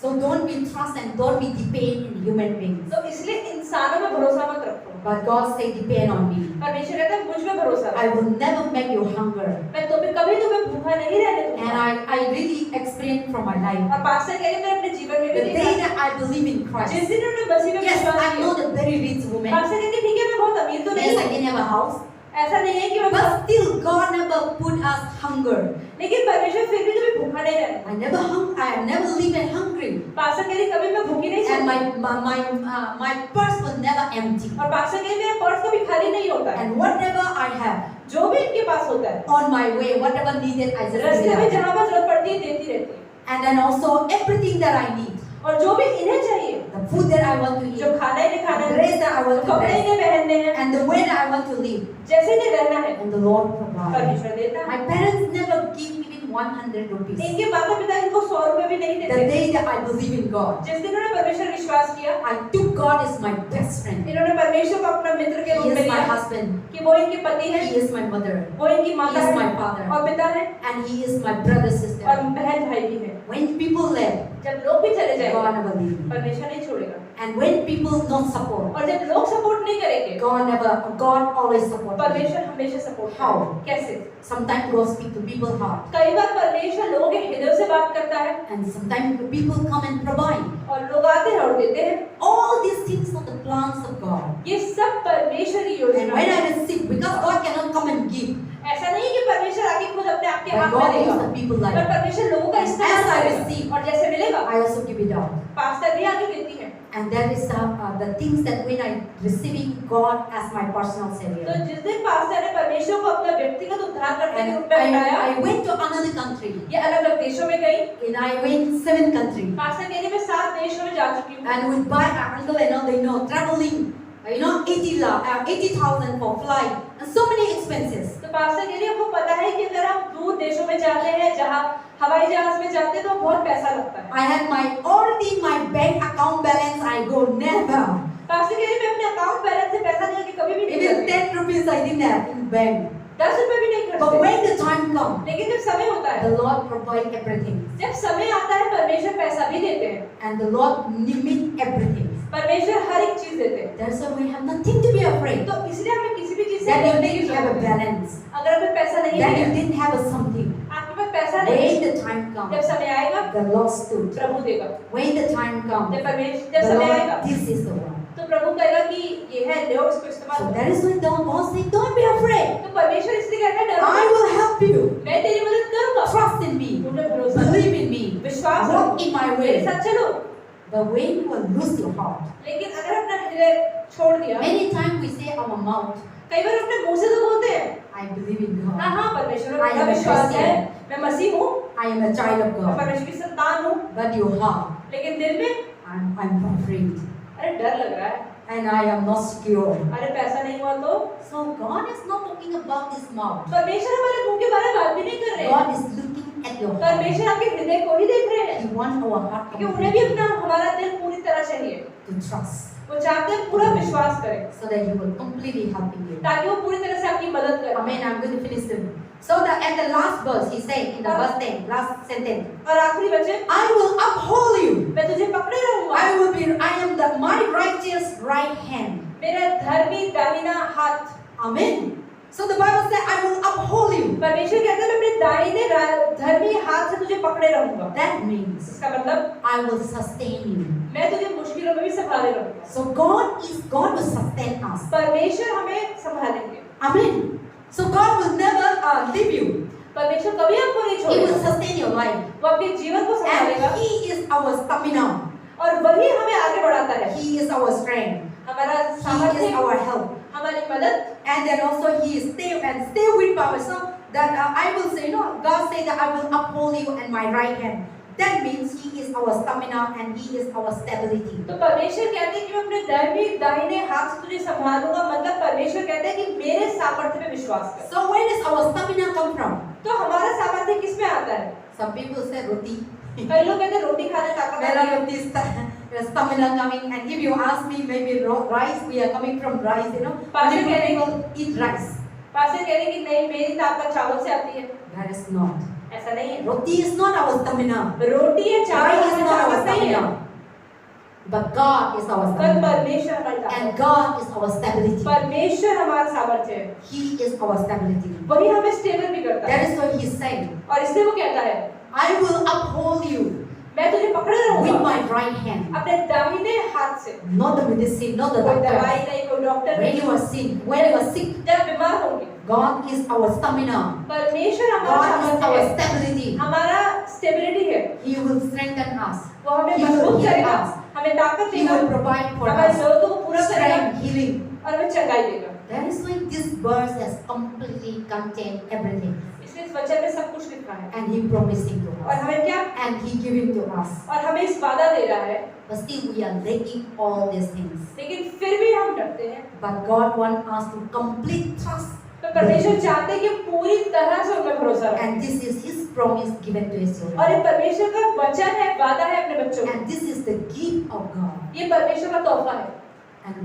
So don't be trust and don't be depend in human beings. तो इसलिए इंसानों में भरोसा मत रखो। But God said depend on me. परमेश्वर कहता है मुझ में भरोसा I रखो। will never make you hunger. मैं कभी तुम्हें भूखा नहीं रहने And दूंगा। I really experienced from my life. और पास्टर कह रहे मैं अपने जीवन में The भी day देखा that I believe in Christ. जिस दिन उन्होंने मसीह में Yes, विश्वास I'm किया। not a very rich woman. Pastor कहते ठीक है मैं बहुत अमीर तो नहीं Yes, I हूँ। didn't have a house. ऐसा नहीं है कि मैं But still, God never put us hunger. लेकिन परमेश्वर फिर भी कभी भूखा नहीं रहता। I never live and hungry. Pastor कह रही कभी मैं भूखी नहीं And सोती। my purse was never empty. और पास्टर कह रही मेरा पर्स कभी खाली नहीं होता है। And whatever I have जो भी इनके पास होता है on my way, whatever needed, I just रास्ते give में it out. जहाँ पर जरूरत पड़ती है देती रहती है। And then also everything that I need, और जो भी इन्हें चाहिए the food that I want to eat, जो खाना इन्हें खाना the है, dress that I want to कपड़े wear, इन्हें पहनने हैं, and the way that I want to live, जैसे इन्हें रहना है and the Lord provides. परमेश्वर देता है। My parents never give even 100 rupees. इनके माता पिता इनको 100 रुपए भी नहीं The देते। day that I believe in God, जिस दिन उन्होंने परमेश्वर विश्वास किया I took God as my best friend. इन्होंने परमेश्वर को अपना मित्र के He रूप में is my लिया husband. कि वो इनके पति है, He is my mother. वो इनकी He माता is है my father. और पिता है And he is my brother, और sister. बहन भाई भी है। When people left, जब लोग भी चले God जाएंगे never leave me. परमेश्वर नहीं छोड़ेगा And when people don't support, और जब लोग सपोर्ट नहीं करेंगे God always supports me. परमेश्वर हमेशा सपोर्ट How? कैसे? Sometimes God speak to people's heart. कई बार परमेश्वर लोगों के हृदय से बात करता है And sometimes people come and provide. और लोग आते हैं और देते हैं। All these things are the plans of God. ये सब परमेश्वर की And योजना when है। I receive, because God cannot come and give, ऐसा नहीं कि परमेश्वर आके खुद अपने आप के but हाथ में God देगा gives the people पर like परमेश्वर लोगों का As इस्तेमाल I करेगा receive, और जैसे मिलेगा I also give it out. Pastor भी आगे देती है। And that is the things that when I receiving God as my personal तो savior. जिस दिन पास्टर ने परमेश्वर को अपना व्यक्तिगत उद्धार करने के And रूप में उठाया I went to another country. ये अलग अलग देशों में गई And I went 7 countries. Pastor कहने में 7 देशों में जा चुकी हूँ And with buy uncle and all they know traveling, 80,000 for flight and so many expenses. तो पास्टर के लिए आपको पता है कि अगर आप दूर देशों में जाते हैं जहाँ हवाई जहाज में जाते हैं तो बहुत पैसा लगता है I had already my bank account balance. I go never. Pastor के लिए मैं अपने अकाउंट बैलेंस से पैसा लेके कभी भी नहीं Even करती 10 rupees I didn't have in bank. 10 रुपए भी नहीं But खर्चते when the time comes, लेकिन जब समय होता है the Lord provide everything. जब समय आता है परमेश्वर पैसा भी देते हैं And the Lord limit everything. परमेश्वर हर एक चीज देते हैं That's why we have nothing to be afraid. तो इसलिए हमें किसी भी चीज से That you डरने की didn't have a जरूरत नहीं। balance. अगर आपके पैसा नहीं That you है didn't have a something. आपके पास पैसा नहीं है When the time जब comes, समय आएगा the Lord stood. प्रभु देगा When the time comes, जब परमेश्वर the जब समय आएगा Lord, this is the one. तो प्रभु कहेगा कि ये है लो इसको इस्तेमाल So करो। that is why God said, don't be afraid. तो परमेश्वर इसलिए कहता है डरो I मत। will help you. मैं तेरी मदद करूंगा Trust in me. तुम पे भरोसा Believe in me. विश्वास Walk रखो in my मेरे way. साथ चलो But when you will lose your heart, लेकिन अगर अपना हृदय छोड़ दिया many times we say our mouth, कई बार अपने मुंह से तो बोलते हैं I believe in God. हाँ परमेश्वर में I मेरा am a विश्वास है Christian. मैं मसीह हूँ I am a child of मैं God. परमेश्वर की संतान हूँ But your heart, लेकिन दिल में I'm afraid. अरे डर लग रहा है And I am not secure. अरे पैसा नहीं हुआ तो So God is not talking about this mouth. परमेश्वर हमारे मुंह के बारे में बात भी नहीं कर रहे God is looking at your heart. परमेश्वर आपके हृदय को ही देख रहे हैं He wants our heart क्योंकि उन्हें भी completely अपना हमारा दिल पूरी तरह चाहिए to trust, वो चाहते हैं पूरा विश्वास करें so that He will completely help you. ताकि वो पूरी तरह से आपकी मदद करे Amen. I'm going to finish them. So at the last verse, He said in the verse 10, last sentence, और आखिरी वचन I will uphold you. मैं तुझे पकड़े रहूंगा I am my righteous right hand. मेरा धर्मी दाहिना हाथ। Amen. So the Bible says, I will uphold you. परमेश्वर कहता है मैं अपने दाहिने धर्मी हाथ से तुझे पकड़े रहूंगा। That means इसका मतलब I will sustain you. मैं तुझे मुश्किलों में भी संभाले रहूंगा। So God will sustain us. परमेश्वर हमें संभालेंगे। Amen. So God will never leave you. परमेश्वर कभी आपको नहीं He will छोड़ेगा। sustain your life. वो आपके जीवन को संभालेगा And He is our stamina. और वही हमें आगे बढ़ाता है। He is our strength. हमारा He सामर्थ्य, is our help. हमारी मदद। And then also He is stay with power. So that I will say, God said that I will uphold you in my right hand. That means He is our stamina and He is our stability. तो परमेश्वर कहते हैं कि मैं अपने धर्मी दाहिने हाथ से तुझे संभालूंगा। मतलब परमेश्वर कहते हैं कि मेरे सामर्थ्य पे विश्वास कर। So where does our stamina come from? तो हमारा सामर्थ्य किसमें आता है? Some people say roti. कई लोग कहते हैं रोटी खाने ताकत Where आती है। are this stamina coming? And if you ask me, maybe rice. We are coming from rice, Pastor Many कह रहे people eat rice. पास्टर कह रहे हैं कि नहीं मेरी ताकत चावल से आती है। That is not. ऐसा नहीं है। Roti is not our stamina. रोटी या चावल Rice is हमारी not our ताकत नहीं है। stamina. But God is our पर stamina. परमेश्वर हमारी ताकत And है। God is our stability. परमेश्वर हमारा सामर्थ्य है। He is our stability. वही हमें स्टेबल भी करता है। That is what He is saying. और इसलिए वो कहता है I will uphold you मैं तुझे पकड़े with रहूंगा my right hand. अपने दाहिने हाथ से। Not the medicine, not the कोई दवाई doctor. नहीं, कोई डॉक्टर When नहीं। you are sick, when you are sick, जब बीमार होंगे God is our stamina. परमेश्वर हमारा God is सामर्थ्य our है, stability. हमारा स्टेबिलिटी है। He will strengthen us. वो हमें He will मजबूत heal करेगा, us. हमें ताकत He देगा, will provide for हमारी us जरूरतों को पूरा करेगा strength, healing. और हमें चंगाई देगा। That is why this verse has completely contained everything. इसलिए इस वचन में सब कुछ लिखा है And He promising to और us. हमें क्या And He giving to us. और हमें इस वादा दे रहा है। But still we are lacking all these things. लेकिन फिर भी हम डरते हैं। But God wants us to complete trust. तो परमेश्वर चाहते हैं कि पूरी तरह से उन पर भरोसा रखें। And this is His promise given to His और children. ये परमेश्वर का वचन है, वादा है अपने बच्चों को। And this is the gift of God. ये परमेश्वर का तोहफा है।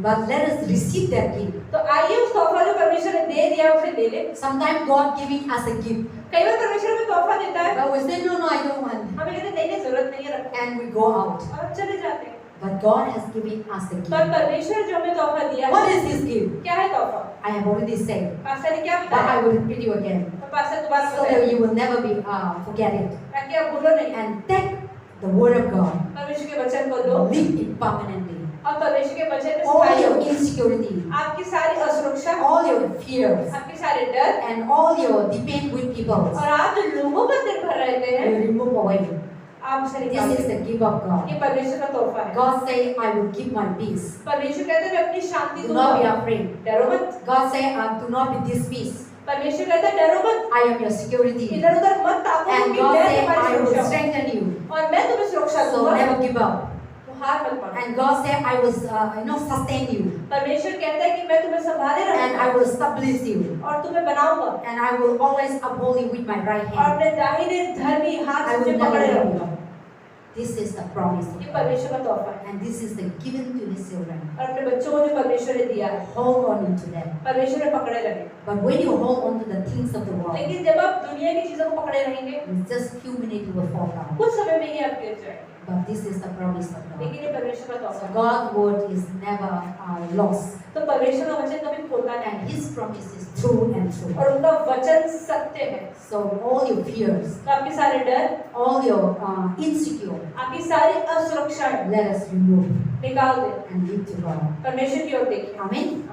But let us receive that gift. तो आइए उस तोहफा जो परमेश्वर ने दे दिया उसे ले ले। Sometimes God giving us a gift. कई बार परमेश्वर हमें तोहफा देता है, But we say, no, I don't want. हमें कहते हैं नहीं जरूरत नहीं है रखो, And we go out. और हम चले जाते हैं। But God has given us a पर gift. परमेश्वर जो हमें तोहफा दिया What है, is this gift? क्या है तोहफा? I have already said. Pastor ने क्या But बताया? I will repeat you again. तो पास्टर दोबारा So बताया that you will never be forget it. ताकि आप भूलो नहीं। And take the word of God. परमेश्वर के वचन को लो Live it permanently. और परमेश्वर के वचन में All सफाई your हो। insecurity, आपकी सारी असुरक्षा, all your fears, आपके सारे डर and all your depend with people, और आप जो लोगों पर निर्भर रहते हैं, you remove away. आप उसे निकाल This is दें। the gift of God. ये परमेश्वर का तोहफा है। God say, I will give my peace. परमेश्वर कहते हैं मैं अपनी शांति Do दूंगा, not be afraid. डरो मत। God say, do not be dismissed. परमेश्वर कहता है डरो मत, I am your security. इधर उधर मत ताको And क्योंकि God मैं say, तुम्हारी I will सुरक्षा हूँ strengthen you. और मैं तुम्हें सुरक्षा So दूंगा, never give up. तो हार मत मानो। And God say, I will sustain you. परमेश्वर कहता है कि मैं तुम्हें संभाले And I रखूंगा will establish you. और तुम्हें बनाऊंगा And I will always uphold you with my right और hand. अपने दाहिने धर्मी हाथ I से will never पकड़े let रहूंगा। you. This is the promise of ये God. परमेश्वर का तोहफा है And this is the given to His children. और अपने बच्चों को जो परमेश्वर ने दिया है, Hold on into them. परमेश्वर ने पकड़े रहे। But when you hold on to the things of the world, लेकिन जब आप दुनिया की चीजों को पकड़े रहेंगे, in just few minutes you will fall down. कुछ समय में ही आप गिर जाएंगे। But this is the promise of God. लेकिन ये परमेश्वर का तोहफा So है। God's word is never lost. तो परमेश्वर का वचन कभी खोता नहीं And His promise is true and true. और उनका वचन सत्य है। So all your fears, तो आपके सारे डर, all your insecure, आपकी सारी असुरक्षाएं let us remove निकाल दे, and give to God. परमेश्वर की ओर देखिए। Amen.